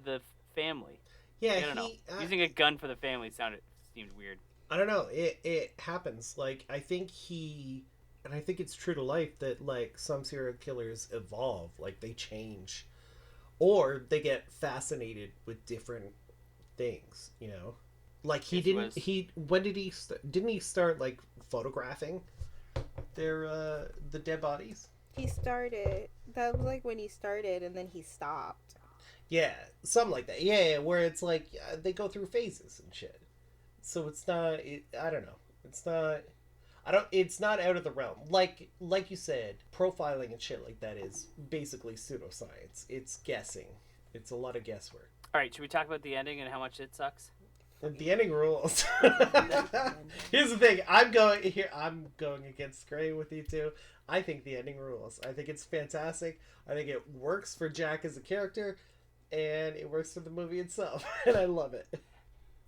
the family. yeah, I don't know. Using a gun for the family seemed weird. I don't know. It happens. Like I think I think it's true to life that like some serial killers evolve, like they change, or they get fascinated with different things. You know, like didn't he start like photographing their the dead bodies? He started. That was like when he started, and then he stopped. Yeah, something like that. Yeah, where it's like they go through phases and shit. So it's not. I don't know. It's not. It's not out of the realm. Like you said, profiling and shit like that is basically pseudoscience. It's guessing. It's a lot of guesswork. All right, should we talk about the ending and how much it sucks? The ending rules. Here's the thing. I'm going against Gray with you two. I think the ending rules. I think it's fantastic. I think it works for Jack as a character, and it works for the movie itself, and I love it.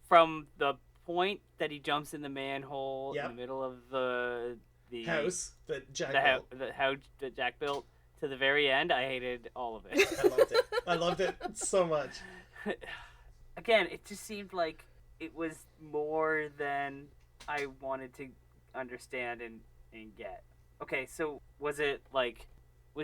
From the point that he jumps in the manhole Yep. in the middle of the House that Jack built. the house that Jack built to the very end, I hated all of it. I loved it. I loved it so much. Again, it just seemed like it was more than I wanted to understand and get. Okay, so was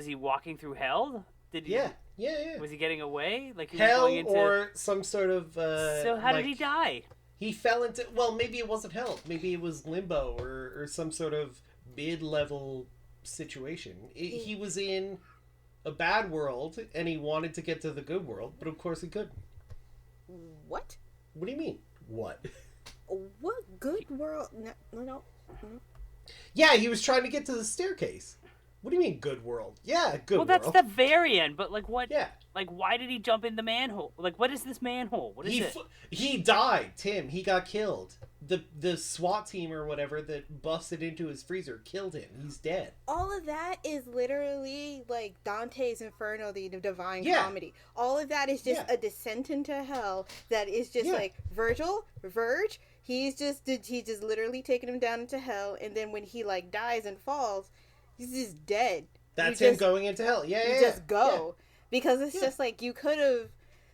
he walking through hell? Did he? Yeah. Was he getting away? Like he was Hell going into... or some sort of. So how did he die? He fell into. Well, maybe it wasn't hell. Maybe it was limbo or some sort of mid-level situation. He was in a bad world and he wanted to get to the good world, but of course he couldn't. What? What do you mean? What? What good world? No. Yeah, he was trying to get to the staircase. What do you mean good world? Yeah, good Well, world. that's the very end, but like what? Yeah. Like why did he jump in the manhole? Like what is this manhole? What is it? He died, Tim. He got killed. The SWAT team or whatever that busted into his freezer killed him. He's dead. All of that is literally like Dante's Inferno, the Divine Yeah. Comedy. All of that is just Yeah. a descent into hell that is just Yeah. like Verge. He's just literally taking him down into hell, and then when he like dies and falls, he's just dead. That's You him just- going into hell. Yeah, yeah, You yeah. just go because it's Yeah. just like you could have,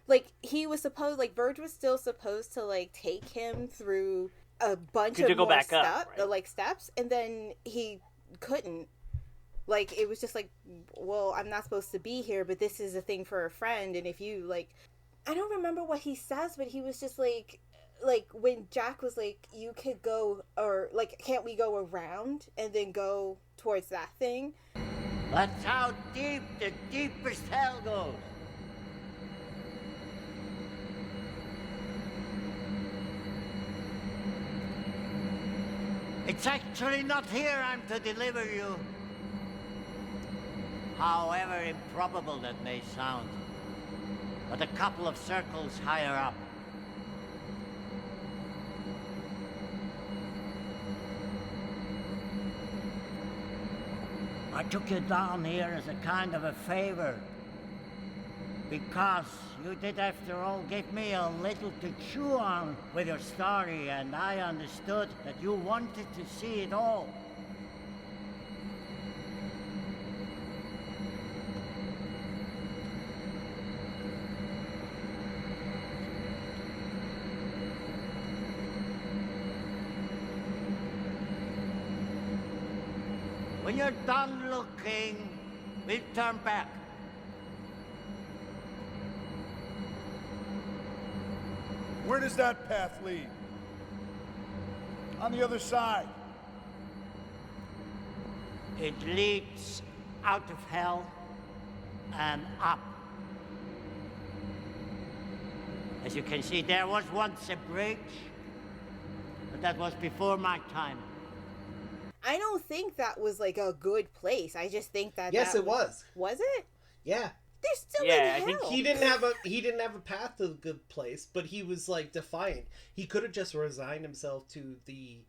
like he was supposed, like Verge was still supposed to like take him through a bunch Could you of go more back up, right? like steps, and then he couldn't. Like it was just like, well, I'm not supposed to be here, but this is a thing for a friend, and if you like, I don't remember what he says, but he was just like when Jack was like, you could go, or like, can't we go around and then go towards that thing? That's how deep the deepest hell goes. It's actually not here I'm to deliver you. However improbable that may sound, but a couple of circles higher up. I took you down here as a kind of a favor. Because you did, after all, give me a little to chew on with your story, and I understood that you wanted to see it all. When you're done looking, we'll turn back. Where does that path lead? On the other side. It leads out of hell and up. As you can see, there was once a bridge, but that was before my time. I don't think that was like a good place. I just think that Yes, that it was. Was it? Yeah. They're still Yeah, in I think hell. He didn't have a path to a good place, but he was like defiant. He could have just resigned himself to the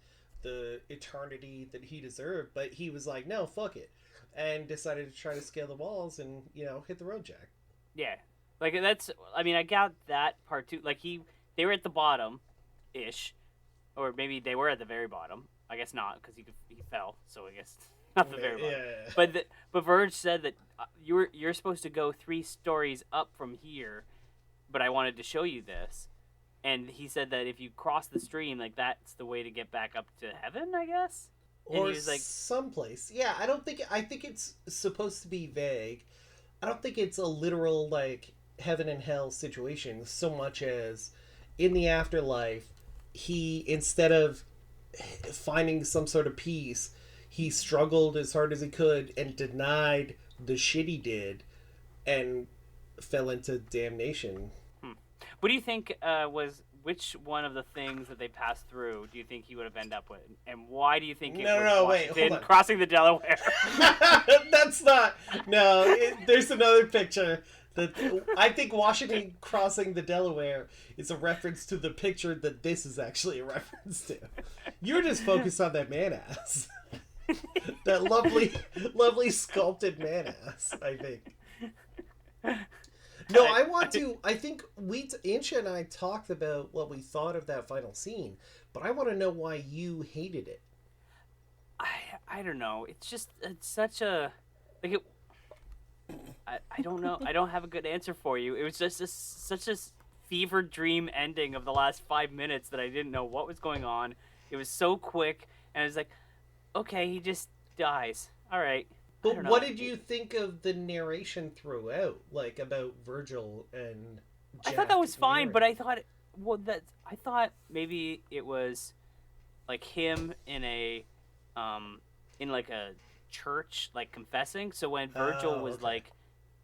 eternity that he deserved, but he was like, no, fuck it, and decided to try to scale the walls and hit the road jack. Yeah, like that's. I mean, I got that part too. Like they were at the bottom, ish, or maybe they were at the very bottom. I guess not, because he fell. So I guess not the very bottom. Yeah. But Verge said that you're supposed to go 3 stories up from here, but I wanted to show you this. And he said that if you cross the stream, like that's the way to get back up to heaven, I guess. And Or he was like, someplace. Yeah, I think it's supposed to be vague. I don't think it's a literal like heaven and hell situation so much as in the afterlife, he, instead of finding some sort of peace, he struggled as hard as he could and denied the shit he did and fell into damnation. what do you think was which one of the things that they passed through do you think he would have ended up with, and why do you think it was wait, hold Washington on. crossing the Delaware? That's not. No, there's another picture. I think Washington crossing the Delaware is a reference to the picture that this is actually a reference to. You're just focused on that man ass. That lovely sculpted man ass, I think. No, I think Insha and I talked about what we thought of that final scene, but I want to know why you hated it. I don't know. It's such a like it. I don't know. I don't have a good answer for you. It was just such a fever dream ending of the last 5 minutes that I didn't know what was going on. It was so quick, and I was like, okay, he just dies. All right. But what did you think of the narration throughout, like about Virgil and Jack? I thought that was fine, Mary? but I thought maybe it was like him in a in like a church, like confessing. So when Virgil was okay. like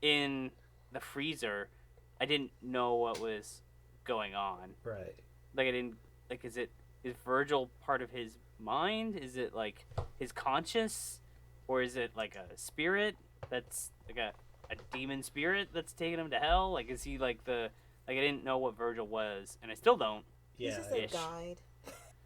in the freezer, I didn't know what was going on. Right. Like I didn't like is Virgil part of his mind? Is it like his conscious? Or is it like a spirit that's like a demon spirit that's taking him to hell? Like, is he like I didn't know what Virgil was, and I still don't. Yeah. He's just a Ish. guide.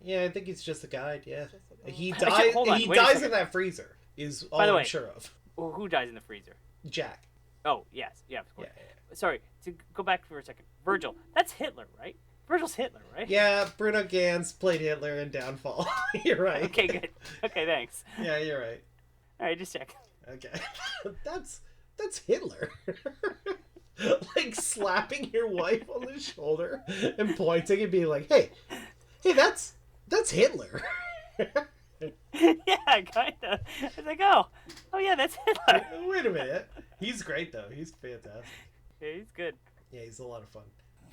Yeah, I think it's just a guide. Yeah. Just a guide. He Actually, dies. hold on, He wait a dies second. in that freezer. Is all By the I'm way- sure of. Well, who dies in the freezer? Jack. Oh, yes. Yeah, of course. Yeah. Sorry, to go back for a second. Virgil. That's Hitler, right? Virgil's Hitler, right? Yeah, Bruno Ganz played Hitler in Downfall. You're right. Okay, good. Okay, thanks. Yeah, you're right. All right, just check. Okay. That's Hitler. Like slapping your wife on the shoulder and pointing and being like, hey, that's Hitler. Yeah, kind of. I was like, oh yeah, that's Hitler. Wait a minute. He's great though. He's fantastic. Yeah, he's good. Yeah, he's a lot of fun.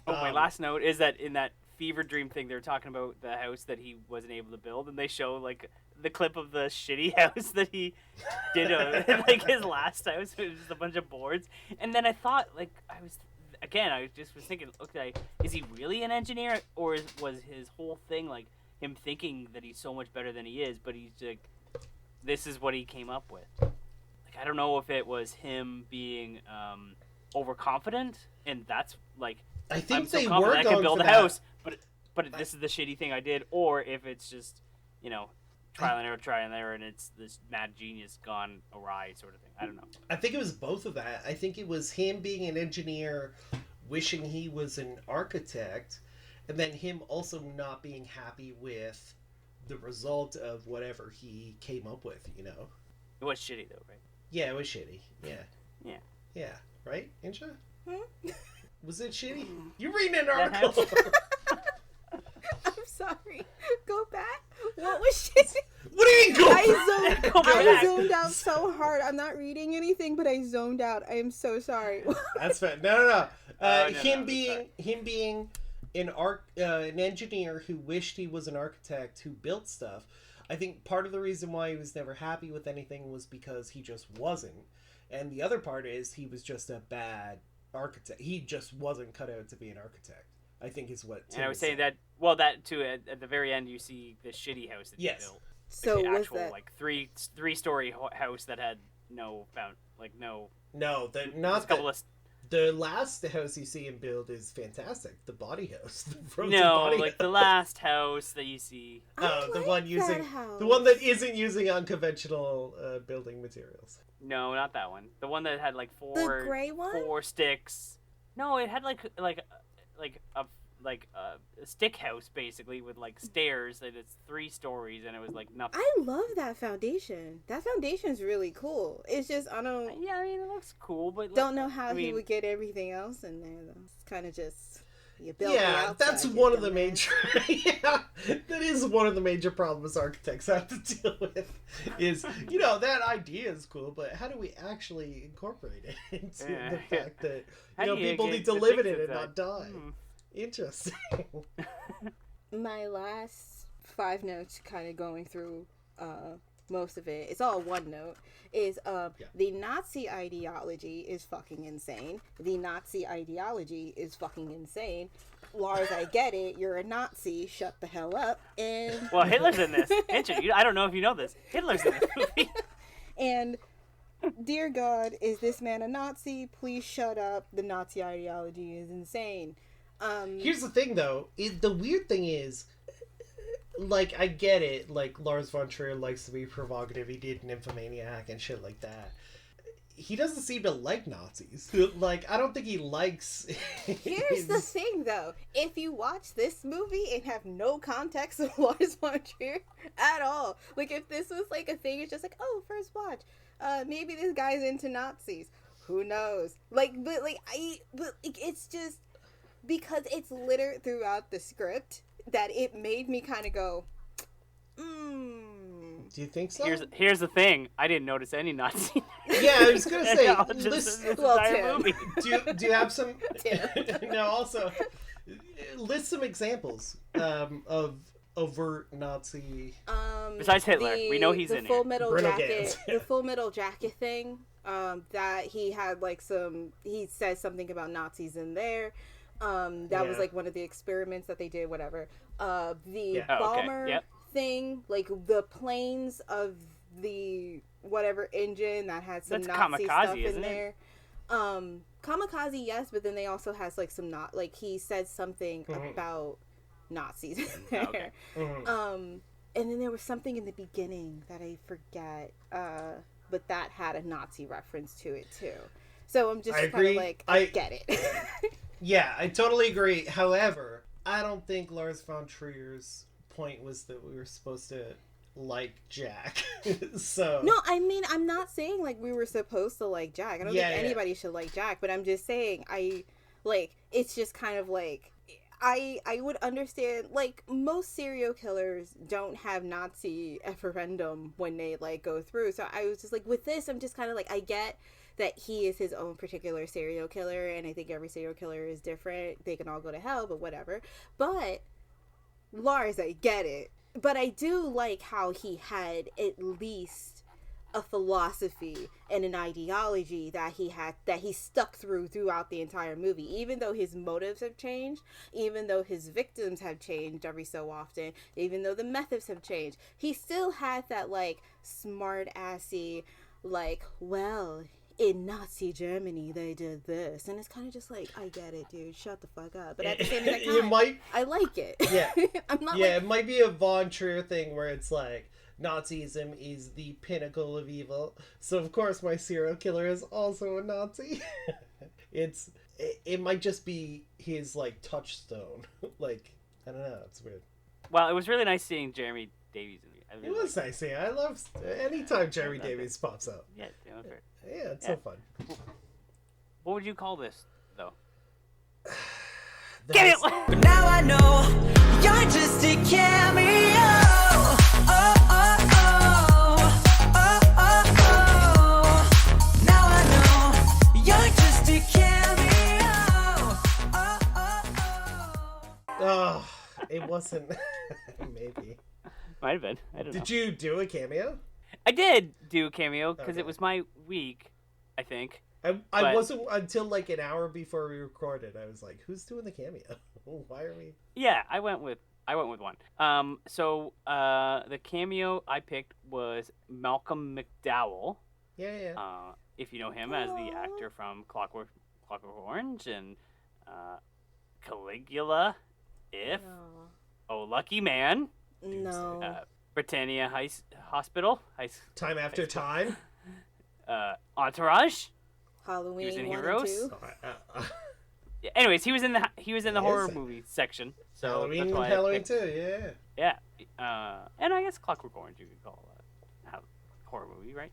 Oh, my last note is that in that fever dream thing, they were talking about the house that he wasn't able to build, and they show like the clip of the shitty house that he did, like his last house. It was just a bunch of boards, and then I thought, like, I was thinking, okay, is he really an engineer, or was his whole thing like him thinking that he's so much better than he is, but he's like, this is what he came up with. Like, I don't know if it was him being overconfident, and that's like, I think I'm so they confident were I going can build for a that. house, but this is the shitty thing I did, or if it's just, trial and error, and it's this mad genius gone awry sort of thing. I don't know. I think it was both of that. I think it was him being an engineer, wishing he was an architect, and then him also not being happy with the result of whatever he came up with, you know? It was shitty though, right? Yeah, it was shitty. Yeah. Yeah. Yeah. Right, Incha? Hmm? Was it shitty? You reading an article? I'm sorry. Go back. What was shit? What do you mean go I zoned out so hard. I'm not reading anything, but I zoned out. I am so sorry. That's fine. No. No, Him no, being an engineer who wished he was an architect who built stuff. I think part of the reason why he was never happy with anything was because he just wasn't, and the other part is he was just a bad architect. He just wasn't cut out to be an architect. I think is what. And I would say that. Well, that too. At the very end, you see the shitty house that Yes. he built. So Like the was actual that like three-story house that had no no. No, There's not a couple the, of the last house you see him build is fantastic. The body house. The frozen no, body like house. the last house that you see. Oh, the like one that using house. the one that isn't using unconventional building materials. No, not that one. The one that had like The gray one? 4 sticks. No, it had like a stick house basically with like stairs that it's 3 stories and it was like nothing. I love that foundation. That foundation's really cool. It's just I don't Yeah, I mean it looks cool, but don't know how I he mean, would get everything else in there though. It's kind of just you build the Yeah, outside, that's you one of the dumbass. major. Yeah, that is one of the major problems architects have to deal with. Is that idea is cool, but how do we actually incorporate it into Yeah. the fact that How do you people get need to the live in things it and that- not die? Hmm. Interesting. My last 5 notes, kind of going through most of it. It's all one note. Is the Nazi ideology is fucking insane. The Nazi ideology is fucking insane. Lars, I get it. You're a Nazi. Shut the hell up. And Well, Hitler's in this. I don't know if you know this. Hitler's in this movie. and dear God, is this man a Nazi? Please shut up. The Nazi ideology is insane. Here's the thing, though. The weird thing is, like, I get it. Like, Lars von Trier likes to be provocative. He did Nymphomaniac and shit like that. He doesn't seem to like Nazis. Like, I don't think he likes... Here's the thing, though. If you watch this movie and have no context of Lars von Trier at all, like, if this was, like, a thing, it's just like, oh, first watch. Maybe this guy's into Nazis. Who knows? Like, it's just... Because it's littered throughout the script, that it made me kind of go, Do you think so? Here's the thing. I didn't notice any Nazi. Yeah, I was gonna say, This Well, entire Tim. movie. do you have some... Tim. No, also, list some examples of overt Nazi... Besides Hitler, we know he's the in Full it. Metal Bruno Jacket, Gans. the Full Metal Jacket thing. That he had like he said something about Nazis in there. That was Yeah. like one of the experiments that they did. Whatever. The Yeah. Oh, okay. bomber Yep. thing, like the planes of the whatever engine that had some That's Nazi Kamikaze, stuff in isn't it? there. Kamikaze, yes, but then they also has like some not like he said something about Nazis in there. Okay. And then there was something in the beginning that I forget, but that had a Nazi reference to it too. So I'm just I kind of agree. like, I- get it. Yeah, I totally agree. However, I don't think Lars von Trier's point was that we were supposed to like Jack. So No, I mean, I'm not saying like we were supposed to like Jack. I don't Yeah, think yeah. anybody should like Jack, but I'm just saying it's just kind of like I would understand like most serial killers don't have Nazi referendum when they like go through. So I was just like with this, I'm just kind of like I get that he is his own particular serial killer, and I think every serial killer is different. They can all go to hell, but whatever. But Lars, I get it. But I do like how he had at least a philosophy and an ideology that he stuck throughout the entire movie, even though his motives have changed, even though his victims have changed every so often, even though the methods have changed. He still had that like smart assy like, well, in Nazi Germany they did this, and it's kind of just like, I get it, dude, shut the fuck up. But at the same It time, might- I like it. Yeah. I'm not Yeah, like, it might be a Von Trier thing where it's like Nazism is the pinnacle of evil. So of course my serial killer is also a Nazi. It might just be his like touchstone. Like, I don't know, it's weird. Well, it was really nice seeing Jeremy Davies in it. It was nice seeing. I love anytime Jeremy Davies pops up. Yeah, it was great. Yeah, it's so fun. What would you call this, though? Get it! But now I know you're just a cameo. Oh, oh, oh. Oh, oh, oh. Now I know you're just a cameo. Oh, oh, oh. Oh, it wasn't. Maybe. Might have been. I don't know. Did you do a cameo? I did do a cameo because Okay. it was my week, I think. I But- wasn't until like an hour before we recorded. I was like, "Who's doing the cameo? Why are we?" Yeah, I went with one. So the cameo I picked was Malcolm McDowell. Yeah. If you know him as the actor from Clockwork Orange and Caligula, If, Oh Lucky Man, No. Britannia Hospital, Time after time. Entourage. Halloween. He was in 1 Heroes. And 2. Yeah, anyways, he was in the horror Yes. movie section. So Halloween, that's why I Halloween picked- too. Yeah. Yeah, and I guess Clockwork Orange you could call a horror movie, right?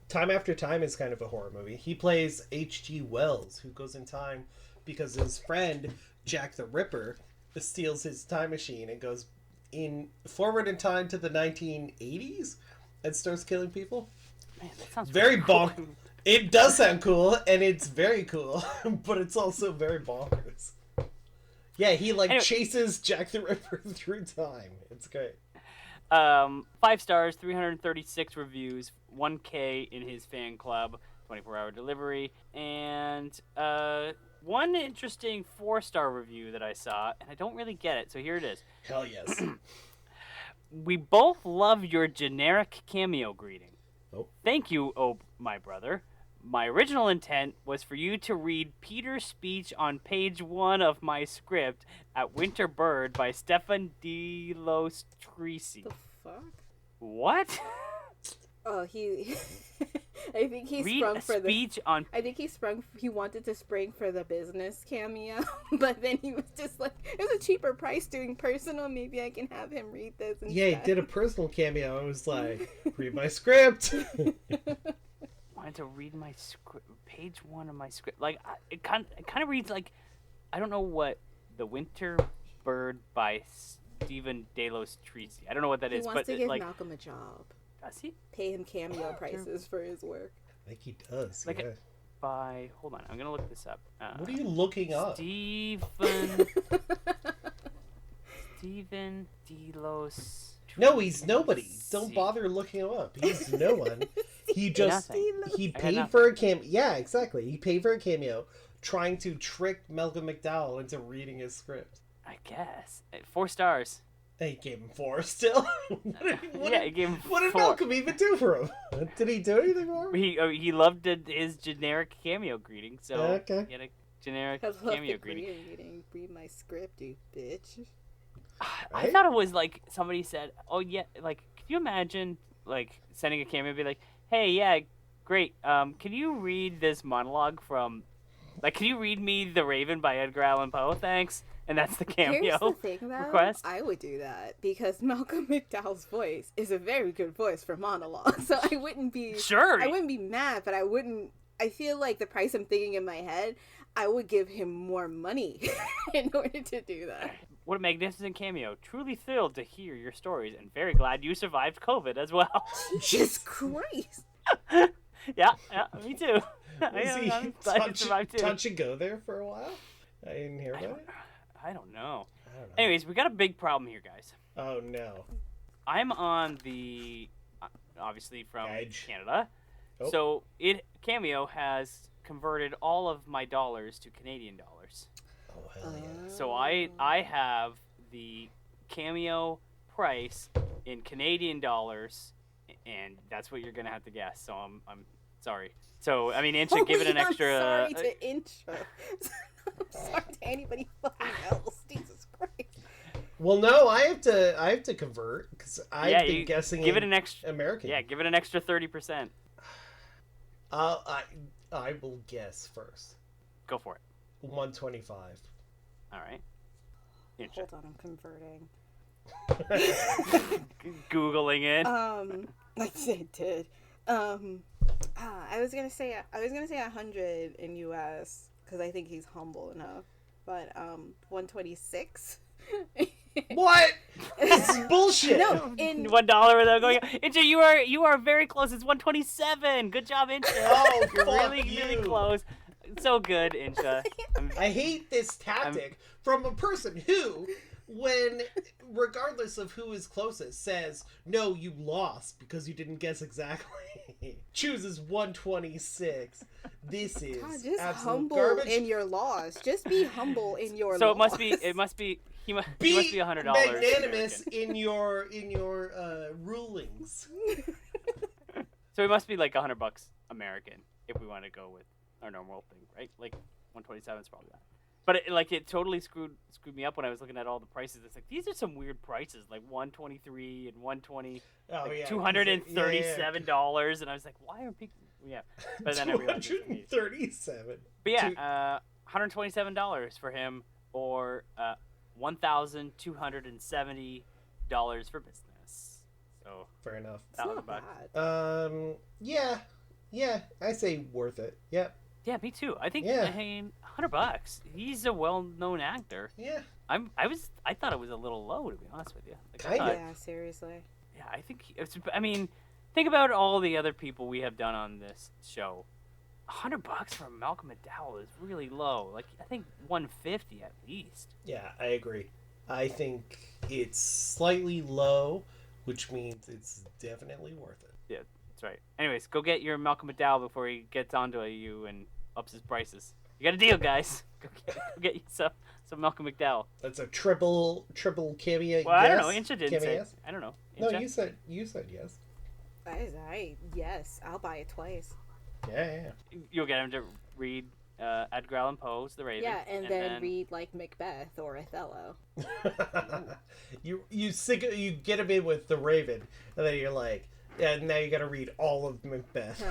Time After Time is kind of a horror movie. He plays H.G. Wells, who goes in time because his friend Jack the Ripper steals his time machine and goes forward in time to the 1980s and starts killing people. Man, that sounds Very really cool. bonk. It does sound cool, and it's very cool, but it's also very bonkers. Yeah, he Anyway. chases Jack the Ripper through time. It's great. 5 stars, 336 reviews, 1K in his fan club, 24-hour delivery, and one interesting 4-star review that I saw, and I don't really get it, so here it is. Hell yes. We both love your generic cameo greeting. Oh. Thank you, oh my brother. My original intent was for you to read Peter's speech on page 1 of my script at Winter Bird by Stefan de los Trisi. The fuck? What? Oh, he. I think he Read sprung a for the. speech on. I think he wanted to spring for the business cameo, but then he was just like, it was a cheaper price doing personal. Maybe I can have him read this instead. Yeah, he did a personal cameo. I was like, read my script. Wanted to read my script, page 1 of my script. Like it kind of reads like, I don't know what the Winter Bird by Stephen de los Trisi. I don't know what that He is, wants but to it, give like, Malcolm a job. does he? Pay him cameo prices for his work. I think he does. Like yeah. By hold on, I'm gonna look this up. What are you looking up? Stephen de los. No, he's nobody. Don't Trisi. bother looking him up. He's no one. He just Nothing. he I got paid nothing. for a cameo. Yeah, exactly. He paid for a cameo, trying to trick Malcolm McDowell into reading his script. I guess 4 stars. And he gave him 4 still. What Yeah, did- he gave him What did 4. Malcolm even do for him? Did he do anything for him? He loved his generic cameo greeting, so Okay. he had a generic I love cameo the greeting. greeting. Read my script, you bitch. I thought it was like somebody said, "Oh yeah," like can you imagine like sending a cameo and be like, "Hey, yeah, great. Can you read this monologue from, like, can you read me The Raven by Edgar Allan Poe? Thanks." And that's the cameo Here's the thing, though. request. I would do that because Malcolm McDowell's voice is a very good voice for monologue. So I wouldn't be Sure. I wouldn't be mad, but I wouldn't. I feel like the price I'm thinking in my head, I would give him more money in order to do that. What a magnificent cameo! Truly thrilled to hear your stories, and very glad you survived COVID as well. Jesus Christ! yeah, me too. Was he I'm glad you survived too. touch and go there for a while? I didn't hear about it. I don't know. I don't know. Anyways, we got a big problem here, guys. Oh no. I'm on the, obviously from Edge. Canada, Oh. so Cameo has converted all of my dollars to Canadian dollars. Oh hell yeah. So I have the Cameo price in Canadian dollars, and that's what you're gonna have to guess. So I'm sorry. So I mean, Incha, give it an I'm extra. sorry to intro. I'm sorry to anybody fucking else. Jesus Christ. Well, no, I have to convert because I've been guessing. Give it an extra American. Yeah, give it an extra 30%. I will guess first. Go for it. 125. All right. Hold on, I'm converting. Googling it. Like I did. I was gonna say 100 in U.S. because I think he's humble enough, but 126. What? This is bullshit. No, in $1 without going. Incha, you are very close. It's 127. Good job, Incha. Oh, you're fuck really you. close. So good, Incha. I hate this tactic from a person who, when regardless of who is closest, says no, you lost because you didn't guess exactly. Chooses 126. This is God, just absolute humble garbage. in your loss. Just be humble in your So loss. it must be. He must be $100. magnanimous American. in your rulings. So it must be like $100 American if we want to go with our normal thing, right? Like 127 is probably that. But it totally screwed me up when I was looking at all the prices. It's like these are some weird prices, like 123 and 120, Oh, yeah, $237, and I was like, why are people? Yeah, but then I realized. It's me. 237. But yeah, $127 for him, or $1,270 for business. So Fair enough. $1,000. Yeah, I say worth it. Yep. Yeah, me too. I think Yeah. I mean $100. He's a well-known actor. Yeah. I thought it was a little low, to be honest with you. Like, I Kinda. thought- Yeah, seriously. Yeah, I think I mean, think about all the other people we have done on this show. $100 for Malcolm McDowell is really low. Like I think 150 at least. Yeah, I agree. I think it's slightly low, which means it's definitely worth it. Yeah, that's right. Anyways, go get your Malcolm McDowell before he gets onto you and ups his prices. You got a deal, guys. Go get you some Malcolm McDowell. That's a triple cameo. Well, I don't yes? know. Incha didn't say. Cameos? I don't know. No, Incha? you said yes. Yes, I'll buy it twice. Yeah. You'll get him to read Edgar Allan Poe's The Raven. Yeah, and then read like Macbeth or Othello. you get him in with The Raven, and then you're like, yeah, now you got to read all of Macbeth.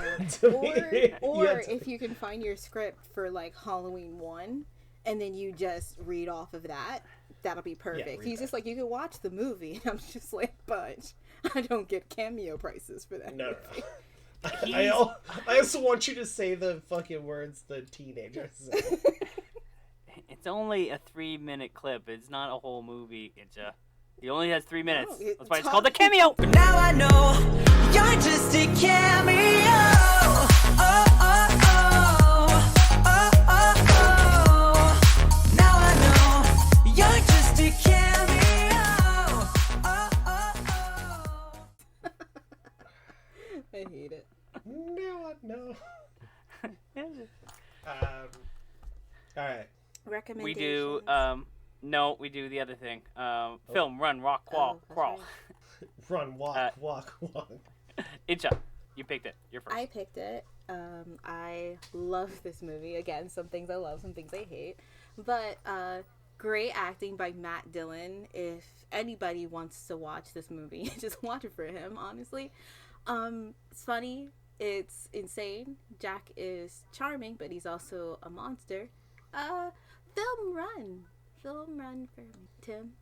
Or if you can find your script for like Halloween 1, and then you just read off of that, that'll be perfect. He's just like, you can watch the movie, and I'm just like, but I don't get cameo prices for that. No. He's- I also want you to say the fucking words the teenagers say. It's only a 3-minute clip. It's not a whole movie. He only has 3 minutes. No, That's why it's called a cameo. But now I know you're just a cameo. Oh, oh, oh. Oh, oh, oh. Now I know you're just a cameo. Oh, oh, oh. I hate it. Now I know. All right. Recommendations. We do. No, we do the other thing. Film, run, walk, crawl, that's crawl. right. Run, walk. Incha, you picked it. You're first. I picked it. I love this movie. Again, some things I love, some things I hate. But great acting by Matt Dillon. If anybody wants to watch this movie, just watch it for him, honestly. It's funny. It's insane. Jack is charming, but he's also a monster. Film run for me, Tim.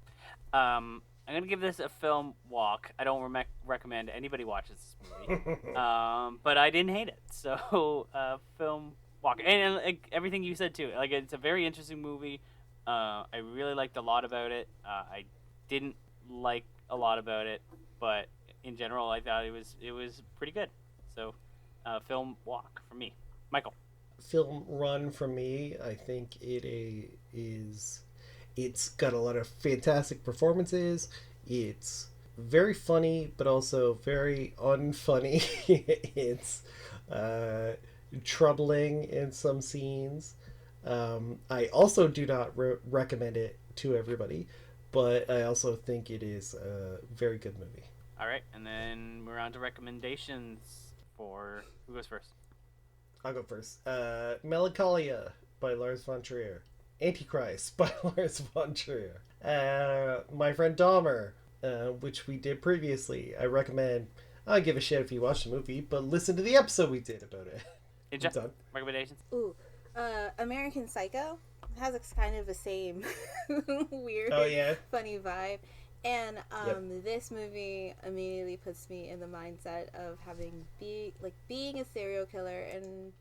I'm gonna give this a film walk. I don't recommend anybody watches this movie, but I didn't hate it. So film walk, and like everything you said too. Like it's a very interesting movie. I really liked a lot about it. I didn't like a lot about it, but in general, I thought it was pretty good. So film walk for me, Michael. Film run for me. I think it's got a lot of fantastic performances. It's very funny, but also very unfunny. It's troubling in some scenes. I also do not recommend it to everybody, but I also think it is a very good movie. All right, and then we're on to recommendations for who goes first. I'll go first. Melancholia by Lars von Trier. Antichrist by Lars von Trier. My Friend Dahmer, which we did previously. I recommend. I don't give a shit if you watch the movie, but listen to the episode we did about it. Ninja, I'm done. recommendations? Ooh, American Psycho has a kind of the same weird, Oh, yeah? funny vibe. And Yep. this movie immediately puts me in the mindset of being a serial killer, and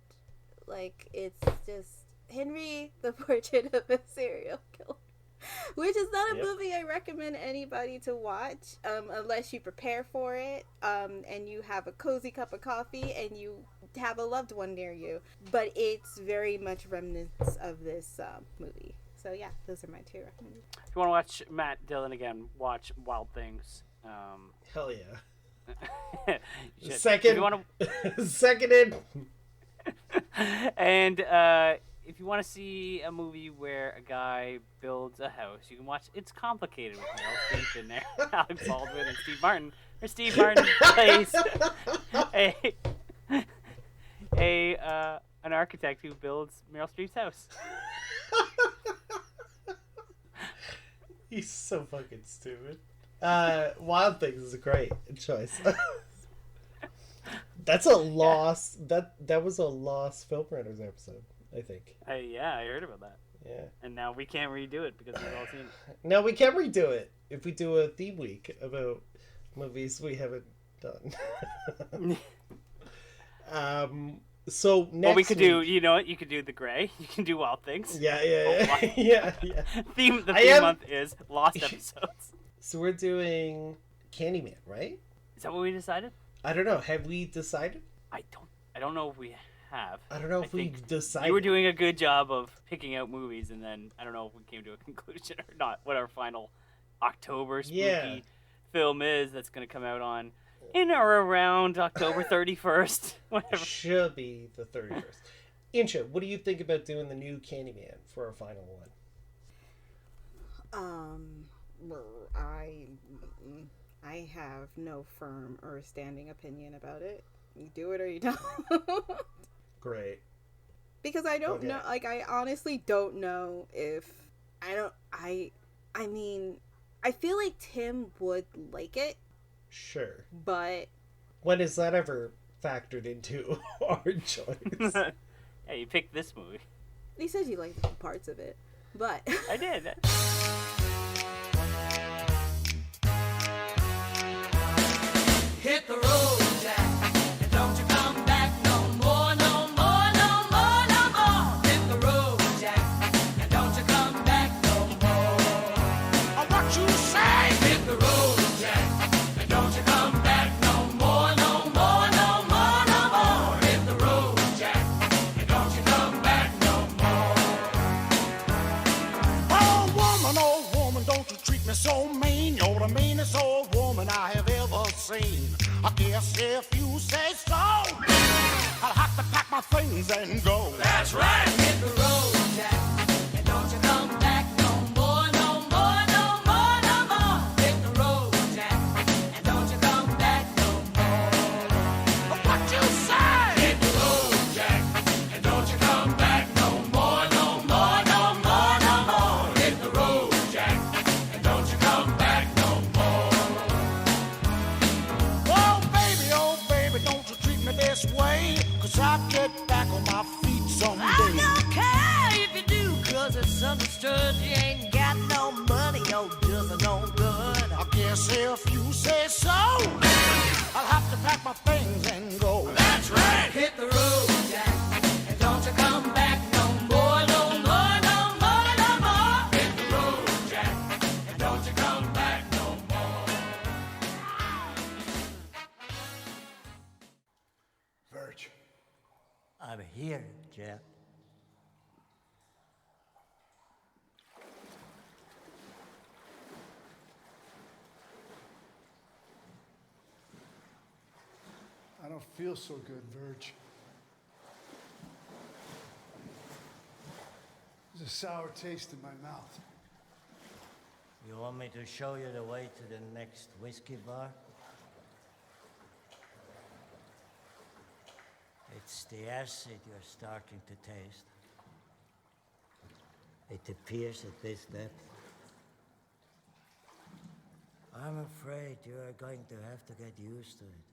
like it's just Henry, the Portrait of a Serial Killer, which is not a Yep. movie I recommend anybody to watch unless you prepare for it and you have a cozy cup of coffee and you have a loved one near you. But it's very much remnants of this movie. So yeah, those are my two recommendations. If you want to watch Matt Dillon again, watch Wild Things. Hell yeah. You should. If Second. you want Seconded. to, and if you want to see a movie where a guy builds a house, you can watch It's Complicated with Meryl Streep in there, Alec Baldwin and Steve Martin. Or Steve Martin plays an architect who builds Meryl Streep's house. He's so fucking stupid. Wild Things is a great choice. That's a lost. That was a lost Film Runners episode, I think. Yeah, I heard about that. Yeah. And now we can't redo it because we've all seen it. Now we can redo it if we do a theme week about movies we haven't done. So next Well, we could do. week- You know what? You could do The Gray. You can do Wild Things. Yeah, yeah, Oh, yeah, yeah. The theme am- month is Lost episodes. So we're doing Candyman, right? Is that what we decided? I don't know. Have we decided? I don't know if we have. I don't know if we think decided. You were doing a good job of picking out movies, and then I don't know if we came to a conclusion or not. What our final October spooky Yeah. film is that's going to come out on in or around October 31st, whatever. Should be the 31st. Incha, what do you think about doing the new Candyman for our final one? I have no firm or standing opinion about it. You do it or you don't. Great. Because I don't Okay. know, like, I honestly don't know if I mean, I feel like Tim would like it, Sure. but When is that ever factored into our choice? Hey, you picked this movie. he says he liked parts of it. But I did. Hit the road, Jack, and don't you come back no more, no more, no more, no more. Hit the road, Jack, and don't you come back no more. What you say? Hit the road, Jack, and don't you come back no more, no more, no more, no more. Hit the road, Jack, and don't you come back no more. Oh woman, don't you treat me so mean. You're the meanest old woman I have ever seen. I guess if you say so, I'll have to pack my things and go. That's right. Hit the road, Jack, and don't you come back no more, no more, no more, no more. Hit the road, Jack, and don't you come back no more. What you say? Hit the road, Jack, and don't you come back no more, no more, no more, no more. Hit the road, Jack, and don't you come back no more. Oh baby, don't you treat me this way. 'Cause I'll get back on my feet someday. I don't care if you do, 'cause it's understood you ain't got no money, you're just no good. I guess if you say so, I'll have to pack my things and go. That's right. Hit the road, Jack, and don't you come back no more, no more, no more, no more. Hit the road, Jack, and don't you come back no more. Verge. I'm here, Jeff. I don't feel so good, Verge. There's a sour taste in my mouth. You want me to show you the way to the next whiskey bar? It's the acid you're starting to taste. It appears at this depth. I'm afraid you are going to have to get used to it.